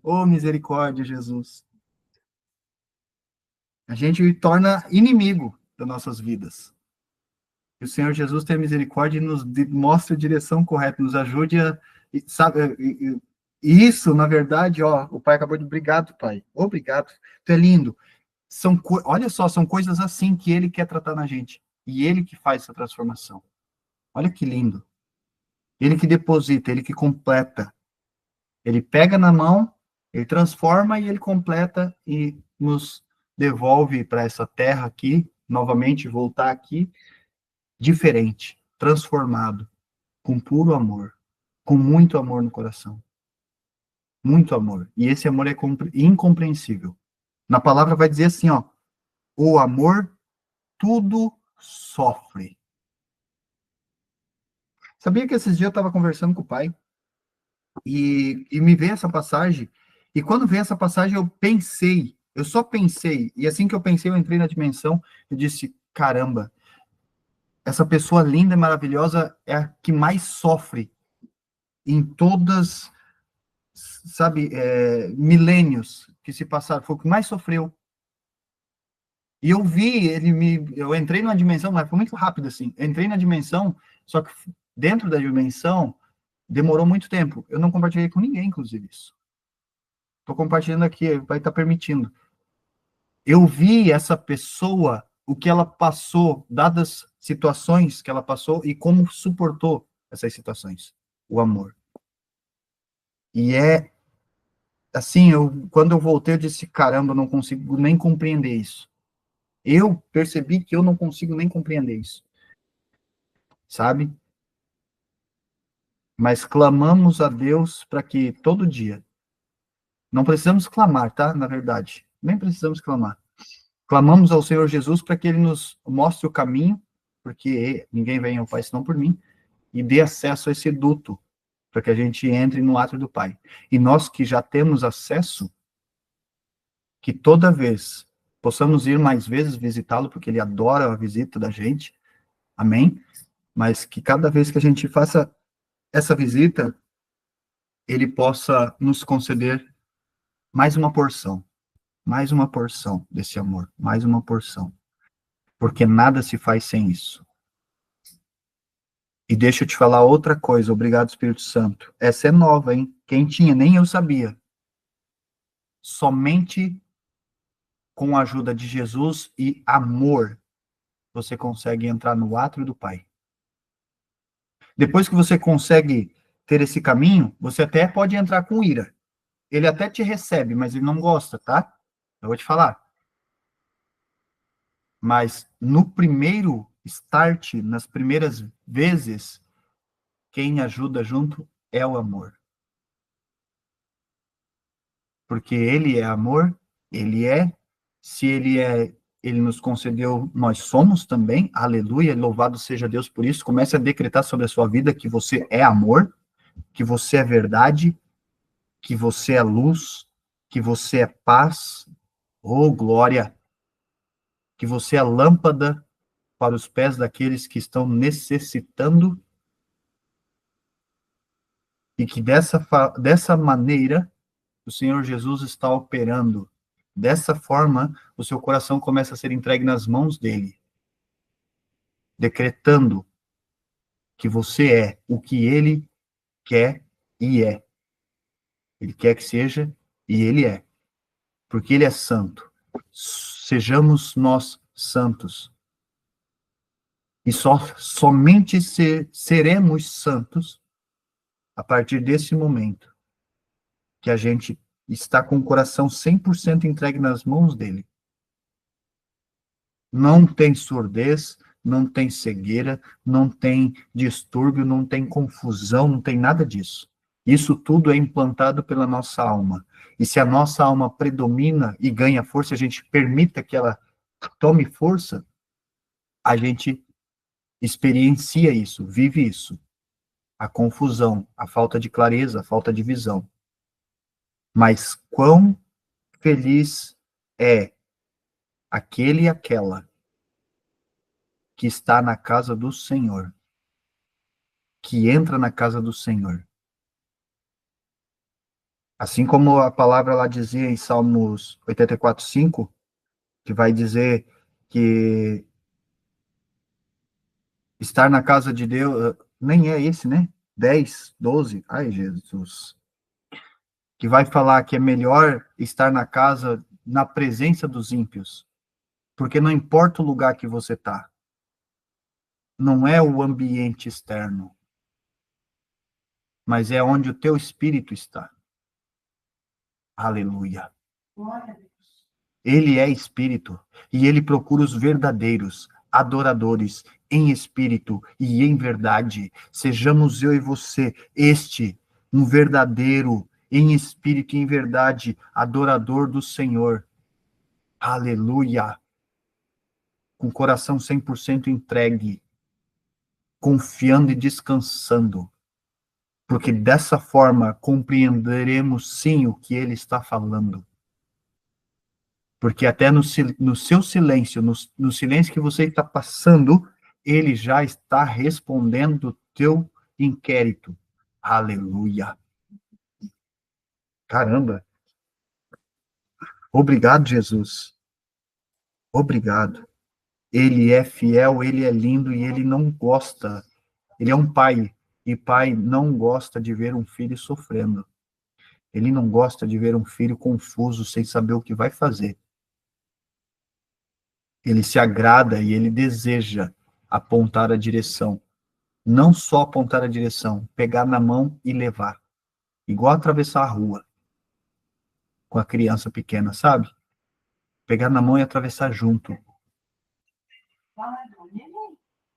Ô, misericórdia, Jesus. A gente torna inimigo das nossas vidas. Que o Senhor Jesus tenha misericórdia e nos mostre a direção correta, nos ajude a, sabe, isso, na verdade, ó, o Pai acabou de, obrigado, Pai, obrigado, tu é lindo. Olha só, são coisas assim que Ele quer tratar na gente, e Ele que faz essa transformação. Olha que lindo. Ele que deposita, Ele que completa. Ele pega na mão, Ele transforma e Ele completa e nos devolve para essa terra aqui, novamente voltar aqui, diferente, transformado, com puro amor, com muito amor no coração. Muito amor. E esse amor é incompreensível. Na palavra vai dizer assim, ó, o amor tudo sofre. Sabia que esses dias eu estava conversando com o pai e me veio essa passagem, e quando veio essa passagem eu só pensei, e assim que eu pensei, eu entrei na dimensão, eu disse, caramba, essa pessoa linda e maravilhosa é a que mais sofre em todas, sabe, milênios que se passaram, foi o que mais sofreu. E eu vi, eu entrei numa dimensão, mas foi muito rápido assim, eu entrei na dimensão, só que dentro da dimensão, demorou muito tempo. Eu não compartilhei com ninguém, inclusive, isso. Estou compartilhando aqui, vai estar permitindo. Eu vi essa pessoa, o que ela passou, dadas situações que ela passou e como suportou essas situações, o amor. E assim, quando eu voltei, eu disse, caramba, eu não consigo nem compreender isso. Eu percebi que eu não consigo nem compreender isso, sabe? Mas clamamos a Deus para que todo dia, não precisamos clamar, tá? Na verdade, nem precisamos clamar. Clamamos ao Senhor Jesus para que Ele nos mostre o caminho, porque ninguém vem ao Pai senão por mim, e dê acesso a esse duto, para que a gente entre no átrio do Pai. E nós que já temos acesso, que toda vez possamos ir mais vezes visitá-lo, porque Ele adora a visita da gente, amém? Mas que cada vez que a gente faça essa visita, Ele possa nos conceder mais uma porção desse amor, mais uma porção, porque nada se faz sem isso. E deixa eu te falar outra coisa, obrigado, Espírito Santo. Essa é nova, hein? Quem tinha, nem eu sabia. Somente com a ajuda de Jesus e amor, você consegue entrar no átrio do Pai. Depois que você consegue ter esse caminho, você até pode entrar com ira. Ele até te recebe, mas ele não gosta, tá? Eu vou te falar. Mas no primeiro start, nas primeiras vezes, quem ajuda junto é o amor. Porque ele é amor, se ele nos concedeu, nós somos também, aleluia, louvado seja Deus por isso. Comece a decretar sobre a sua vida que você é amor, que você é verdade, que você é luz, que você é paz, oh glória, que você é lâmpada para os pés daqueles que estão necessitando, e que dessa maneira o Senhor Jesus está operando. Dessa forma, o seu coração começa a ser entregue nas mãos dele, decretando que você é o que ele quer e é. Ele quer que seja e ele é, porque ele é santo. Sejamos nós santos. E somente seremos santos a partir desse momento, que a gente está com o coração 100% entregue nas mãos dele. Não tem surdez, não tem cegueira, não tem distúrbio, não tem confusão, não tem nada disso. Isso tudo é implantado pela nossa alma. E se a nossa alma predomina e ganha força, a gente permita que ela tome força, a gente experiencia isso, vive isso. A confusão, a falta de clareza, a falta de visão. Mas quão feliz é aquele e aquela que está na casa do Senhor, que entra na casa do Senhor. Assim como a palavra lá dizia em Salmos 84:5, que vai dizer que estar na casa de Deus, nem é esse, né? 10, 12, ai Jesus. Que vai falar que é melhor estar na casa, na presença dos ímpios, porque não importa o lugar que você está, não é o ambiente externo, mas é onde o teu espírito está. Aleluia. Ele é espírito e ele procura os verdadeiros adoradores em espírito e em verdade. Sejamos eu e você um verdadeiro em espírito e em verdade adorador do Senhor. Aleluia. Com o coração 100% entregue, confiando e descansando. Porque dessa forma compreenderemos sim o que ele está falando. Porque até no seu silêncio, no silêncio que você está passando, ele já está respondendo o teu inquérito. Aleluia. Caramba. Obrigado, Jesus. Obrigado. Ele é fiel, ele é lindo e ele não gosta. Ele é um pai. E pai não gosta de ver um filho sofrendo. Ele não gosta de ver um filho confuso, sem saber o que vai fazer. Ele se agrada e ele deseja apontar a direção. Não só apontar a direção, pegar na mão e levar. Igual atravessar a rua com a criança pequena, sabe? Pegar na mão e atravessar junto.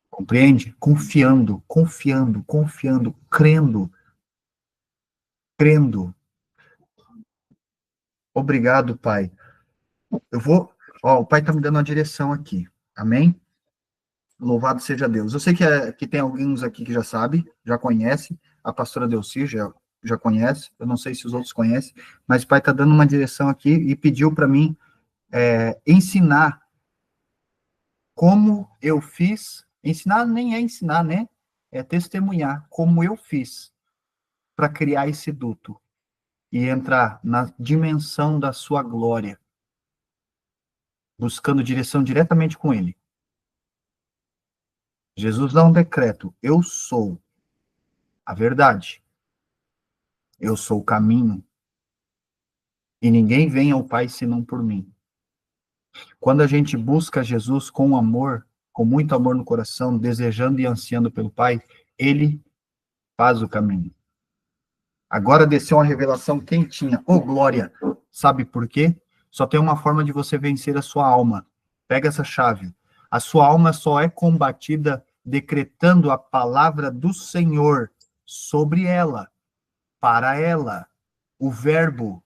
Compreende? Confiando, confiando, confiando, crendo. Crendo. Obrigado, Pai. Eu vou. Ó, o Pai está me dando uma direção aqui. Amém? Louvado seja Deus. Eu sei que tem alguns aqui que já sabe, já conhece. A pastora Delci já conhece. Eu não sei se os outros conhecem, mas o Pai está dando uma direção aqui e pediu para mim ensinar como eu fiz. Ensinar nem é ensinar, né? É testemunhar como eu fiz para criar esse duto e entrar na dimensão da sua glória, buscando direção diretamente com Ele. Jesus dá um decreto: eu sou a verdade, eu sou o caminho, e ninguém vem ao Pai senão por mim. Quando a gente busca Jesus com amor, com muito amor no coração, desejando e ansiando pelo Pai, Ele faz o caminho. Agora desceu uma revelação quentinha. Ô, glória! Sabe por quê? Só tem uma forma de você vencer a sua alma. Pega essa chave. A sua alma só é combatida decretando a palavra do Senhor sobre ela, para ela. O verbo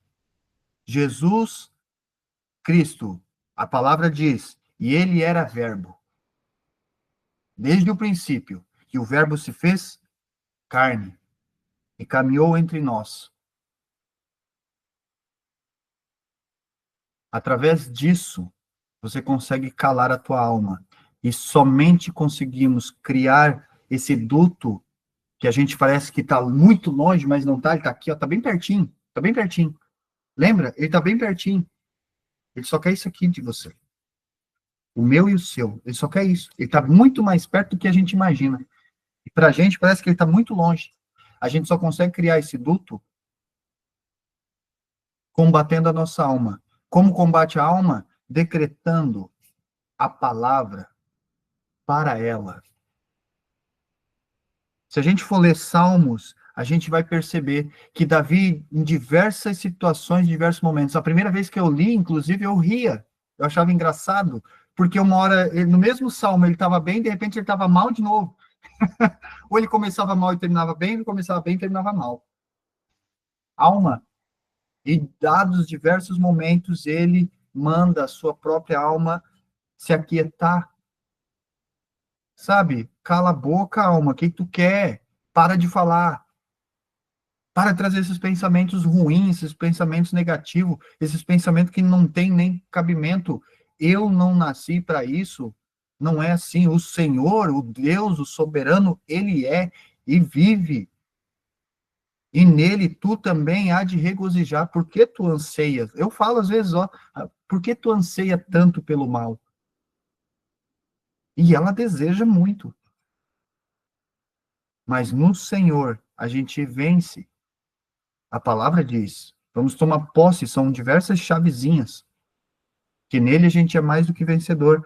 Jesus Cristo. A palavra diz, e ele era verbo. Desde o princípio, que o verbo se fez carne e caminhou entre nós. Através disso, você consegue calar a tua alma. E somente conseguimos criar esse duto que a gente parece que está muito longe, mas não está, ele está aqui, está bem pertinho, está bem pertinho. Lembra? Ele está bem pertinho. Ele só quer isso aqui de você. O meu e o seu. Ele só quer isso. Ele está muito mais perto do que a gente imagina. E para a gente parece que ele está muito longe. A gente só consegue criar esse duto combatendo a nossa alma. Como combate a alma? Decretando a palavra para ela. Se a gente for ler Salmos, a gente vai perceber que Davi, em diversas situações, em diversos momentos, a primeira vez que eu li, inclusive, eu ria, eu achava engraçado, porque uma hora, no mesmo salmo, ele estava bem, de repente ele estava mal de novo. Ou ele começava mal e terminava bem, ele começava bem e terminava mal. Alma. E dados diversos momentos, ele manda a sua própria alma se aquietar. Sabe? Cala a boca, alma. O que tu quer? Para de falar. Para de trazer esses pensamentos ruins, esses pensamentos negativos, esses pensamentos que não têm nem cabimento. Eu não nasci para isso. Não é assim. O Senhor, o Deus, o soberano, ele é e vive. E nele tu também há de regozijar. Por que tu anseias? Eu falo às vezes, ó, por que tu anseia tanto pelo mal? E ela deseja muito. Mas no Senhor a gente vence. A palavra diz, vamos tomar posse, são diversas chavezinhas, que nele a gente é mais do que vencedor.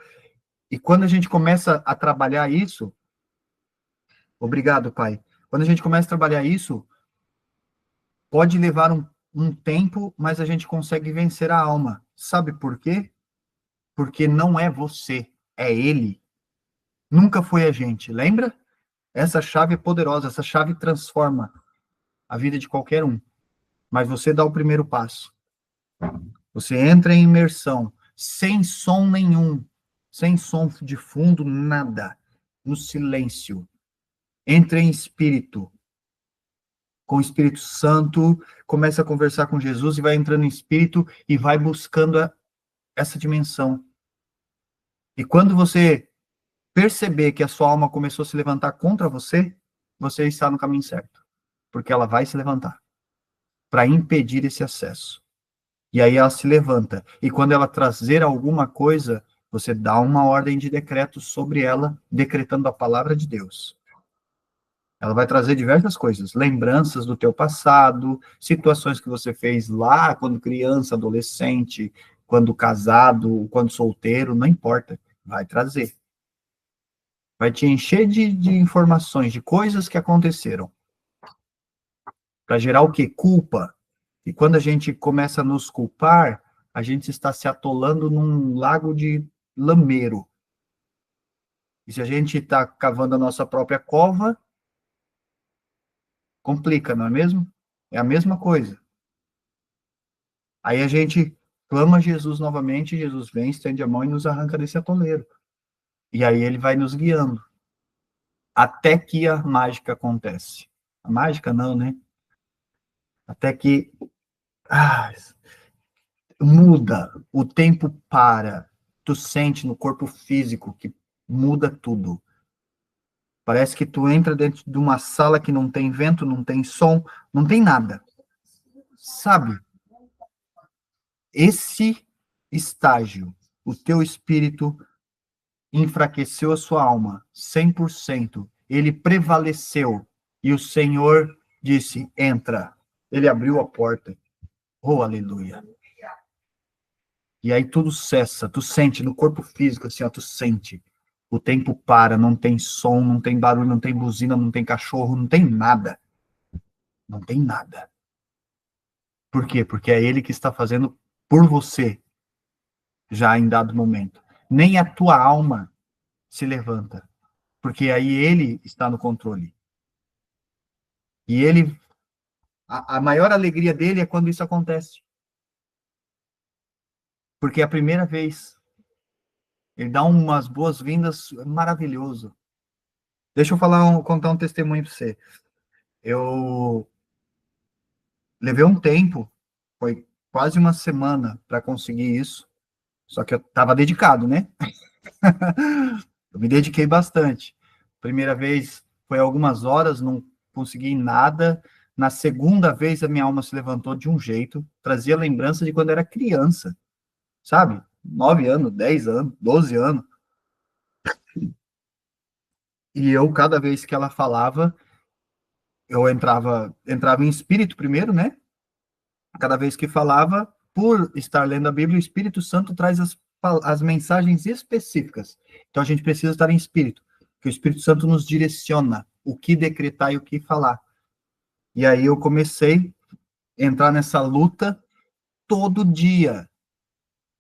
E quando a gente começa a trabalhar isso, obrigado, Pai. Quando a gente começa a trabalhar isso, pode levar um tempo, mas a gente consegue vencer a alma. Sabe por quê? Porque não é você, é ele. Nunca foi a gente, lembra? Essa chave é poderosa, essa chave transforma a vida de qualquer um. Mas você dá o primeiro passo. Você entra em imersão, sem som nenhum, sem som de fundo, nada, no silêncio. Entra em espírito, com o Espírito Santo, começa a conversar com Jesus e vai entrando em espírito e vai buscando essa dimensão. E quando você perceber que a sua alma começou a se levantar contra você, você está no caminho certo, porque ela vai se levantar para impedir esse acesso. E aí ela se levanta. E quando ela trazer alguma coisa, você dá uma ordem de decreto sobre ela, decretando a palavra de Deus. Ela vai trazer diversas coisas, lembranças do teu passado, situações que você fez lá quando criança, adolescente, quando casado, quando solteiro, não importa, vai trazer. Vai te encher de informações, de coisas que aconteceram. Para gerar o quê? Culpa. E quando a gente começa a nos culpar, a gente está se atolando num lago de lameiro. E se a gente está cavando a nossa própria cova, complica, não é mesmo? É a mesma coisa. Aí a gente clama a Jesus novamente, Jesus vem, estende a mão e nos arranca desse atoleiro. E aí ele vai nos guiando. Até que a mágica acontece. A mágica não, né? Até que muda, o tempo para. Tu sente no corpo físico que muda tudo. Parece que tu entra dentro de uma sala que não tem vento, não tem som, não tem nada. Sabe? Esse estágio, o teu espírito enfraqueceu a sua alma 100%. Ele prevaleceu e o Senhor disse: entra. Ele abriu a porta. Oh, aleluia. E aí tudo cessa, tu sente no corpo físico assim, ó, tu sente. O tempo para, não tem som, não tem barulho, não tem buzina, não tem cachorro, não tem nada. Não tem nada. Por quê? Porque é ele que está fazendo por você, já em dado momento. Nem a tua alma se levanta, porque aí ele está no controle. E ele, a maior alegria dele é quando isso acontece. Porque é a primeira vez. Ele dá umas boas-vindas, maravilhoso. Deixa eu contar um testemunho para você. Eu levei um tempo, foi quase uma semana para conseguir isso, só que eu estava dedicado, né? Eu me dediquei bastante. Primeira vez foi algumas horas, não consegui nada. Na segunda vez, a minha alma se levantou de um jeito, trazia lembrança de quando era criança, sabe? 9 anos, 10 anos, 12 anos. E eu, cada vez que ela falava, eu entrava em espírito primeiro, né? Cada vez que falava, por estar lendo a Bíblia, o Espírito Santo traz as mensagens específicas. Então a gente precisa estar em espírito, que o Espírito Santo nos direciona o que decretar e o que falar. E aí eu comecei a entrar nessa luta todo dia.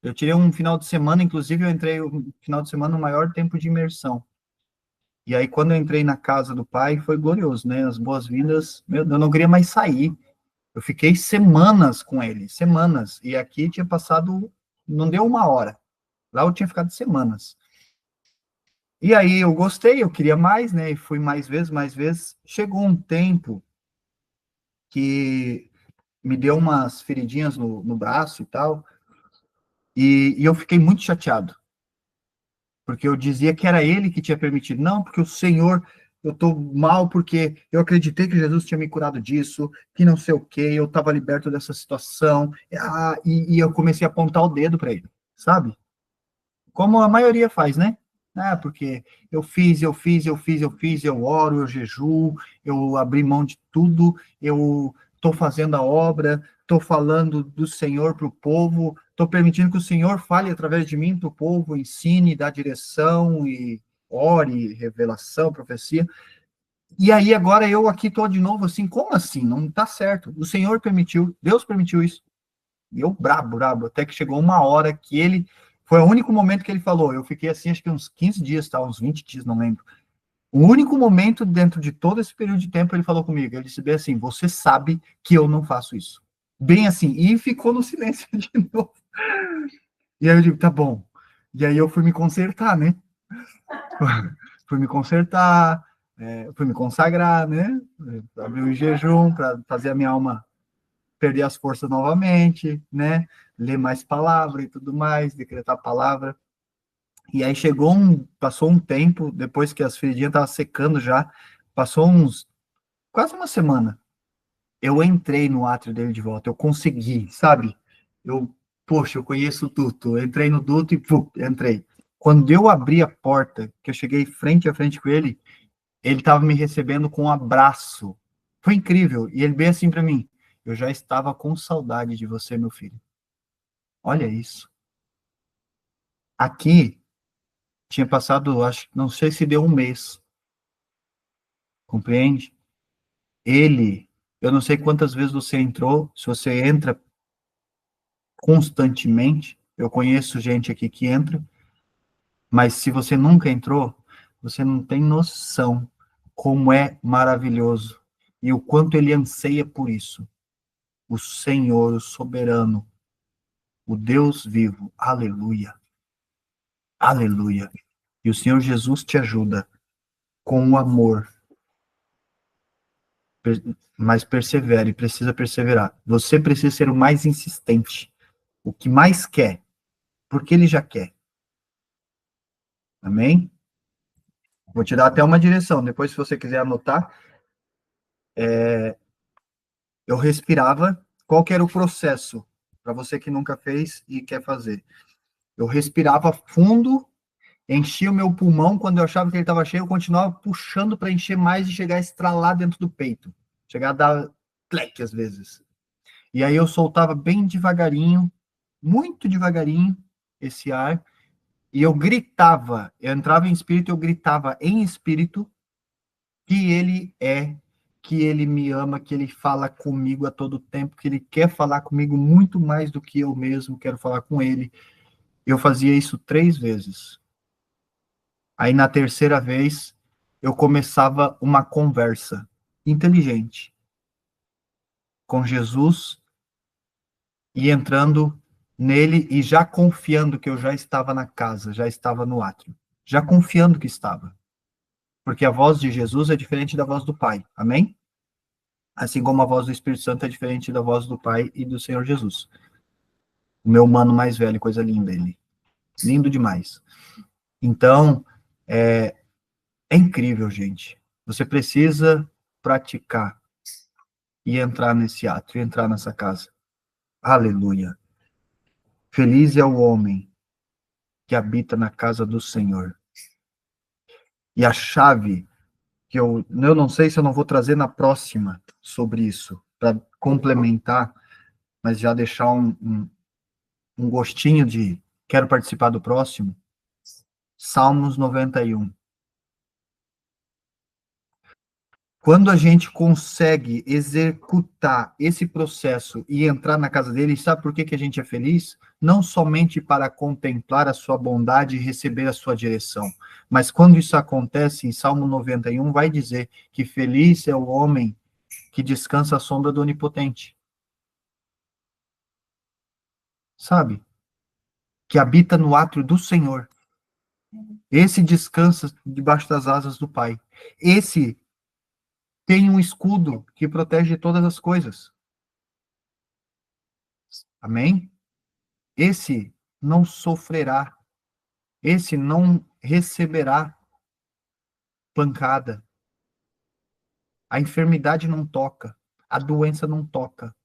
Eu tirei um final de semana, inclusive eu entrei um final de semana no maior tempo de imersão. E aí, quando eu entrei na casa do pai, foi glorioso, né? As boas-vindas, meu Deus, eu não queria mais sair. Eu fiquei semanas com ele, semanas. E aqui tinha passado, não deu uma hora. Lá eu tinha ficado semanas. E aí eu gostei, eu queria mais, né? E fui mais vezes, mais vezes. Chegou um tempo que me deu umas feridinhas no braço e tal. E eu fiquei muito chateado. Porque eu dizia que era ele que tinha permitido. Não, porque o Senhor, eu estou mal porque eu acreditei que Jesus tinha me curado disso, que não sei o quê, eu estava liberto dessa situação. E eu comecei a apontar o dedo para ele, sabe? Como a maioria faz, né? Ah, porque eu oro, eu jejuo, eu abri mão de tudo, eu estou fazendo a obra, estou falando do Senhor para o povo, estou permitindo que o Senhor fale através de mim para o povo, ensine, dá direção e ore, revelação, profecia. E aí agora eu aqui estou de novo assim, como assim? Não está certo. O Senhor permitiu, Deus permitiu isso. E eu brabo, brabo, até que chegou uma hora que ele, foi o único momento que ele falou, eu fiquei assim, acho que uns 15 dias, tá, uns 20 dias, não lembro. O único momento dentro de todo esse período de tempo ele falou comigo, ele disse bem assim, você sabe que eu não faço isso. Bem assim, e ficou no silêncio de novo. E aí eu digo, tá bom. E aí eu fui me consertar, né? Fui me consertar, fui me consagrar, né? Abrir o jejum para fazer a minha alma perder as forças novamente, né? Ler mais palavra e tudo mais, decretar a palavra. E aí passou um tempo, depois que as feridinhas estavam secando já, passou quase uma semana. Eu entrei no átrio dele de volta, eu consegui, sabe? Poxa, eu conheço o duto. Eu entrei no duto e entrei. Quando eu abri a porta, que eu cheguei frente a frente com ele estava me recebendo com um abraço. Foi incrível. E ele bem assim para mim: eu já estava com saudade de você, meu filho. Olha isso. Aqui tinha passado, acho, não sei se deu um mês, compreende? Ele, eu não sei quantas vezes você entrou, se você entra constantemente, eu conheço gente aqui que entra, mas se você nunca entrou, você não tem noção como é maravilhoso e o quanto ele anseia por isso. O Senhor, o soberano, o Deus vivo, aleluia, aleluia. E o Senhor Jesus te ajuda com o amor, mas persevere, precisa perseverar. Você precisa ser o mais insistente, o que mais quer, porque ele já quer. Amém? Vou te dar até uma direção, depois se você quiser anotar, eu respirava, qual que era o processo, para você que nunca fez e quer fazer. Eu respirava fundo, enchia o meu pulmão, quando eu achava que ele estava cheio, eu continuava puxando para encher mais e chegar a estralar dentro do peito. Chegar a dar cleque às vezes. E aí eu soltava bem devagarinho, muito devagarinho, esse ar, e eu gritava, eu entrava em espírito, eu gritava em espírito que ele é, que ele me ama, que ele fala comigo a todo tempo, que ele quer falar comigo muito mais do que eu mesmo quero falar com ele. Eu fazia isso 3 vezes. Aí na terceira vez eu começava uma conversa inteligente com Jesus e entrando nele e já confiando que eu já estava na casa, já estava no átrio, já confiando que estava. Porque a voz de Jesus é diferente da voz do Pai. Amém? Assim como a voz do Espírito Santo é diferente da voz do Pai e do Senhor Jesus. O meu mano mais velho, coisa linda ele. Lindo demais. Então, é incrível, gente. Você precisa praticar e entrar nesse ato, e entrar nessa casa. Aleluia. Feliz é o homem que habita na casa do Senhor. E a chave que eu não sei se eu não vou trazer na próxima sobre isso, para complementar, mas já deixar um gostinho de quero participar do próximo. Salmos 91. Quando a gente consegue executar esse processo e entrar na casa dele, sabe por que que a gente é feliz? Não somente para contemplar a sua bondade e receber a sua direção, mas quando isso acontece, em Salmo 91 vai dizer que feliz é o homem que descansa à sombra do Onipotente. Sabe? Que habita no átrio do Senhor. Esse descansa debaixo das asas do Pai. Esse tem um escudo que protege todas as coisas. Amém? Esse não sofrerá, esse não receberá pancada. A enfermidade não toca, a doença não toca,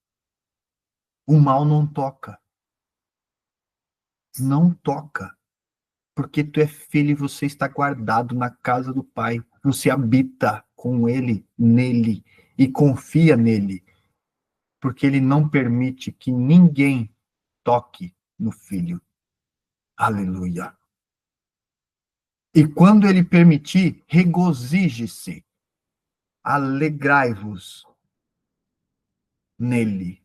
o mal não toca. Não toca, porque tu é filho e você está guardado na casa do Pai. Você habita com ele, nele, e confia nele, porque ele não permite que ninguém toque no filho. Aleluia. E quando ele permitir, regozije-se, alegrai-vos nele,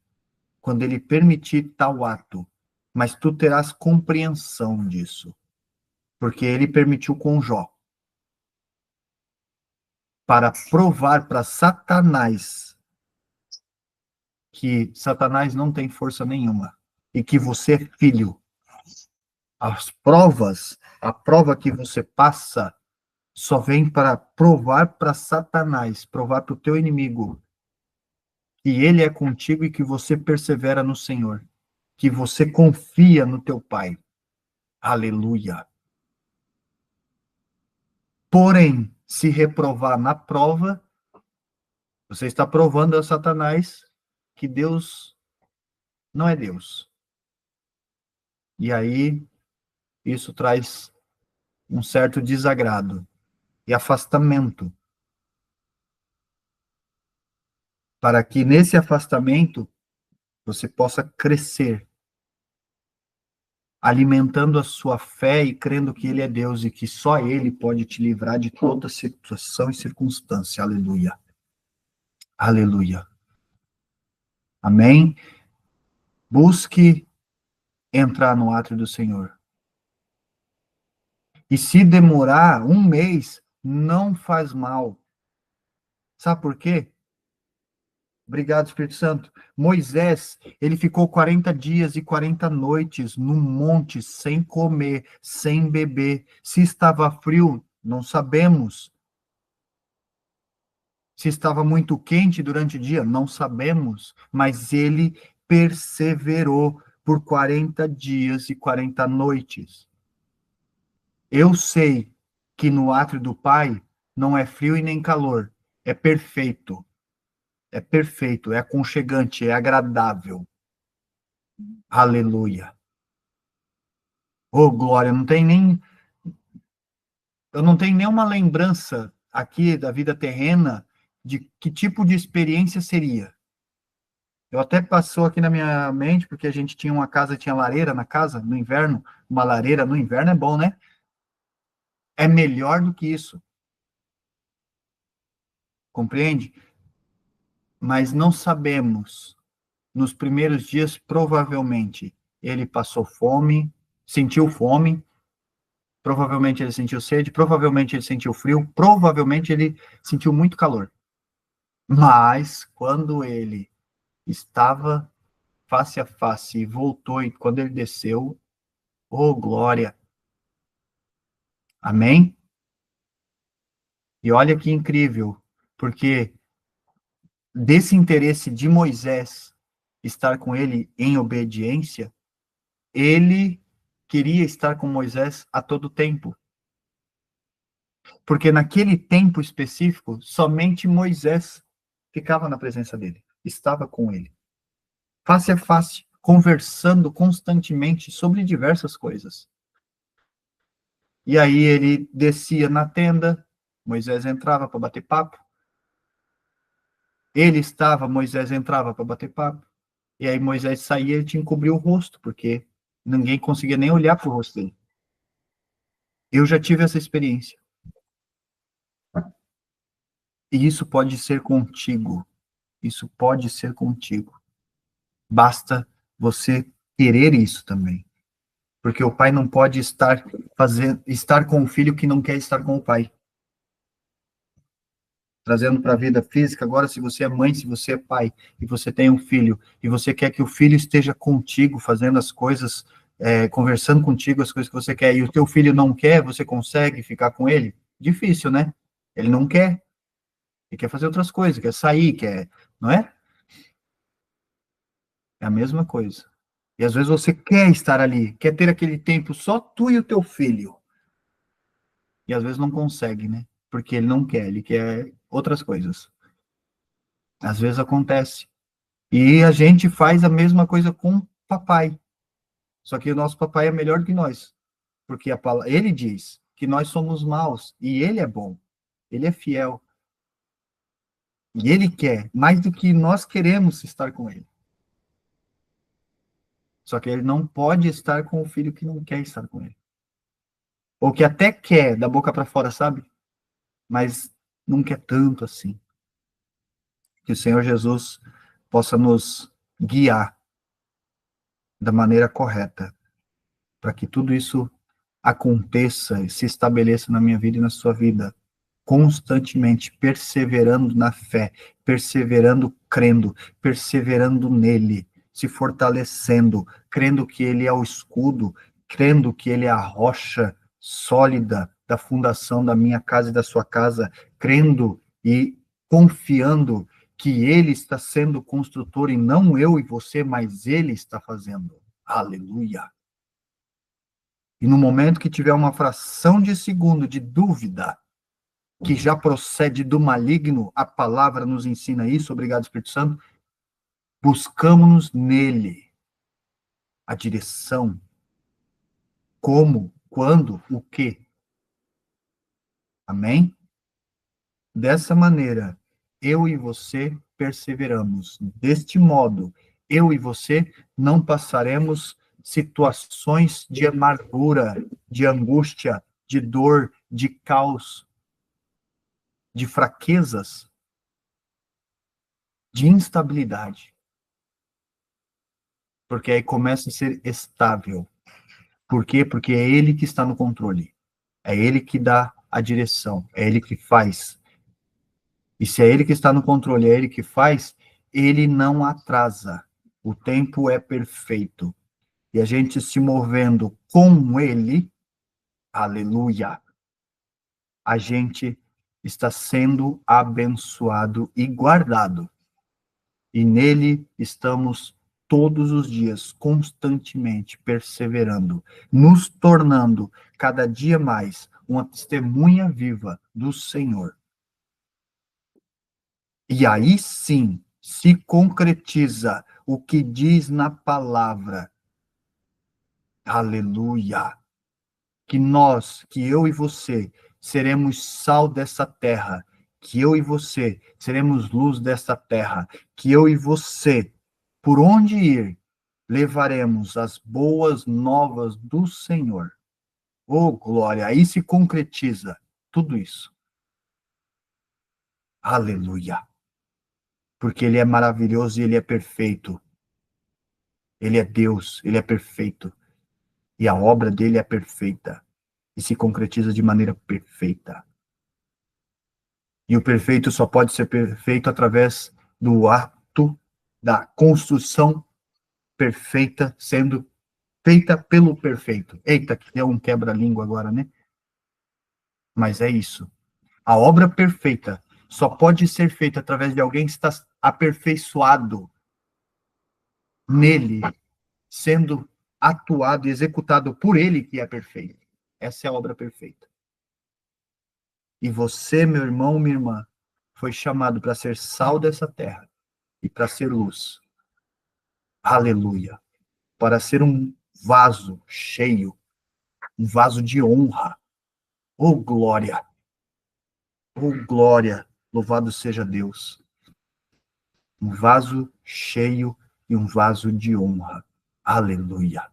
quando ele permitir tal ato, mas tu terás compreensão disso, porque ele permitiu com Jó, para provar para Satanás que Satanás não tem força nenhuma e que você é filho. As provas, a prova que você passa, só vem para provar para Satanás, provar para o teu inimigo que ele é contigo e que você persevera no Senhor, que você confia no teu Pai. Aleluia. Porém, se reprovar na prova, você está provando a Satanás que Deus não é Deus. E aí, isso traz um certo desagrado e afastamento, para que nesse afastamento você possa crescer, alimentando a sua fé e crendo que Ele é Deus e que só Ele pode te livrar de toda situação e circunstância. Aleluia. Aleluia. Amém? Busque entrar no átrio do Senhor. E se demorar um mês, não faz mal. Sabe por quê? Obrigado, Espírito Santo. Moisés, ele ficou 40 dias e 40 noites no monte, sem comer, sem beber. Se estava frio, não sabemos. Se estava muito quente durante o dia, não sabemos. Mas ele perseverou por 40 dias e 40 noites. Eu sei que no átrio do Pai não é frio e nem calor, é perfeito. É perfeito, é aconchegante, é agradável. Aleluia. Oh, glória, eu não tenho nenhuma lembrança aqui da vida terrena de que tipo de experiência seria. Eu até passou aqui na minha mente, porque a gente tinha uma casa, tinha lareira na casa, no inverno, uma lareira no inverno é bom, né? É melhor do que isso, compreende? Mas não sabemos. Nos primeiros dias, provavelmente, ele passou fome, sentiu fome, provavelmente ele sentiu sede, provavelmente ele sentiu frio, provavelmente ele sentiu muito calor. Mas, quando ele estava face a face e voltou, e quando ele desceu, oh, glória! Amém? E olha que incrível, porque desse interesse de Moisés estar com ele em obediência, ele queria estar com Moisés a todo tempo. Porque naquele tempo específico, somente Moisés ficava na presença dele, estava com ele, face a face, conversando constantemente sobre diversas coisas. E aí ele descia na tenda, Moisés entrava para bater papo. Ele estava, Moisés entrava para bater papo. E aí Moisés saía e ele tinha que cobrir o rosto, porque ninguém conseguia nem olhar para o rosto dele. Eu já tive essa experiência. E isso pode ser contigo. Isso pode ser contigo. Basta você querer isso também. Porque o pai não pode estar com o filho que não quer estar com o pai. Trazendo para a vida física, agora, se você é mãe, se você é pai, e você tem um filho, e você quer que o filho esteja contigo, fazendo as coisas, conversando contigo, as coisas que você quer, e o teu filho não quer, você consegue ficar com ele? Difícil, né? Ele não quer. Ele quer fazer outras coisas, quer sair, quer, não é? É a mesma coisa. E às vezes você quer estar ali, quer ter aquele tempo só tu e o teu filho. E às vezes não consegue, né? Porque ele quer outras coisas. Às vezes acontece. E a gente faz a mesma coisa com o papai. Só que o nosso papai é melhor que nós. Porque ele diz que nós somos maus e ele é bom. Ele é fiel. E ele quer mais do que nós queremos estar com ele. Só que ele não pode estar com o filho que não quer estar com ele. Ou que até quer, da boca para fora, sabe? Mas não quer tanto assim. Que o Senhor Jesus possa nos guiar da maneira correta, para que tudo isso aconteça e se estabeleça na minha vida e na sua vida, constantemente perseverando na fé, perseverando crendo, perseverando nele, se fortalecendo, crendo que ele é o escudo, crendo que ele é a rocha sólida da fundação da minha casa e da sua casa, crendo e confiando que ele está sendo o construtor e não eu e você, mas ele está fazendo. Aleluia. E no momento que tiver uma fração de segundo de dúvida, que já procede do maligno, a palavra nos ensina isso, obrigado, Espírito Santo, buscamos nele a direção, como, quando, o que. Amém? Dessa maneira, eu e você perseveramos. Deste modo, eu e você não passaremos situações de amargura, de angústia, de dor, de caos, de fraquezas, de instabilidade. Porque aí começa a ser estável. Por quê? Porque é ele que está no controle. É ele que dá a direção. É ele que faz. E se é ele que está no controle, é ele que faz, ele não atrasa. O tempo é perfeito. E a gente se movendo com ele, aleluia, a gente está sendo abençoado e guardado. E nele estamos todos os dias, constantemente perseverando, nos tornando cada dia mais uma testemunha viva do Senhor. E aí sim se concretiza o que diz na palavra. Aleluia! Que nós, que eu e você, seremos sal dessa terra, que eu e você seremos luz dessa terra, que eu e você, por onde ir, levaremos as boas novas do Senhor. Oh, glória! Aí se concretiza tudo isso. Aleluia! Porque Ele é maravilhoso e Ele é perfeito. Ele é Deus, Ele é perfeito. E a obra dele é perfeita. E se concretiza de maneira perfeita. E o perfeito só pode ser perfeito através do ato da construção perfeita sendo feita pelo perfeito. Eita, que deu um quebra-língua agora, né? Mas é isso. A obra perfeita só pode ser feita através de alguém que está aperfeiçoado nele, sendo atuado e executado por ele, que é perfeito. Essa é a obra perfeita. E você, meu irmão, minha irmã, foi chamado para ser sal dessa terra e para ser luz. Aleluia. Para ser um vaso cheio, um vaso de honra. Oh, glória. Oh, glória. Louvado seja Deus. Um vaso cheio e um vaso de honra. Aleluia.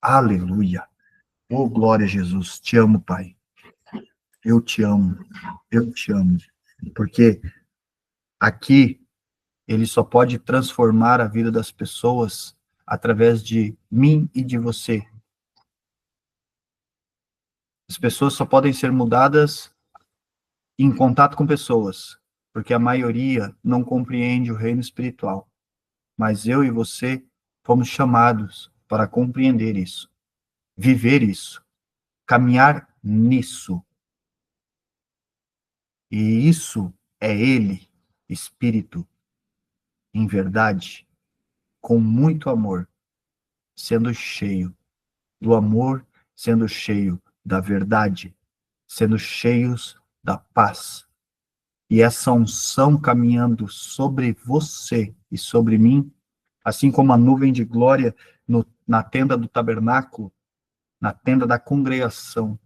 Aleluia. Oh, glória a Jesus. Te amo, Pai. Eu te amo. Eu te amo. Porque aqui ele só pode transformar a vida das pessoas através de mim e de você. As pessoas só podem ser mudadas em contato com pessoas, porque a maioria não compreende o reino espiritual. Mas eu e você fomos chamados para compreender isso, viver isso, caminhar nisso. E isso é Ele, Espírito, em verdade, com muito amor, sendo cheio do amor, sendo cheio da verdade, sendo cheios da paz. E essa unção caminhando sobre você e sobre mim, assim como a nuvem de glória na tenda do tabernáculo, na tenda da congregação,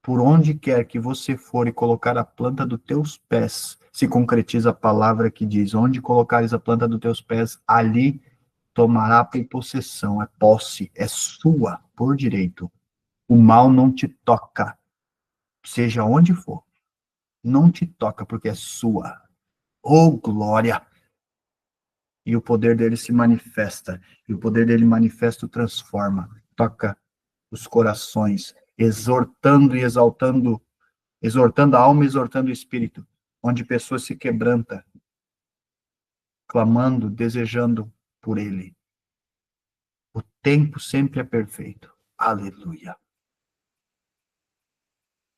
por onde quer que você for e colocar a planta dos teus pés, se concretiza a palavra que diz, onde colocares a planta dos teus pés, ali tomará por possessão, é posse, é sua, por direito. O mal não te toca, seja onde for, não te toca, porque é sua. Oh, glória! E o poder dele se manifesta, e o poder dele manifesto transforma, toca os corações, exortando e exaltando, exortando a alma, exortando o espírito, onde pessoas se quebrantam, clamando, desejando por ele. O tempo sempre é perfeito. Aleluia.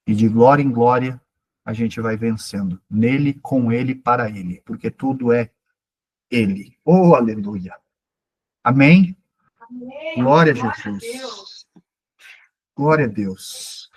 E de glória em glória, a gente vai vencendo. Nele, com ele, para ele. Porque tudo é ele. Oh, aleluia. Amém? Amém. Glória a Jesus. Glória a Deus.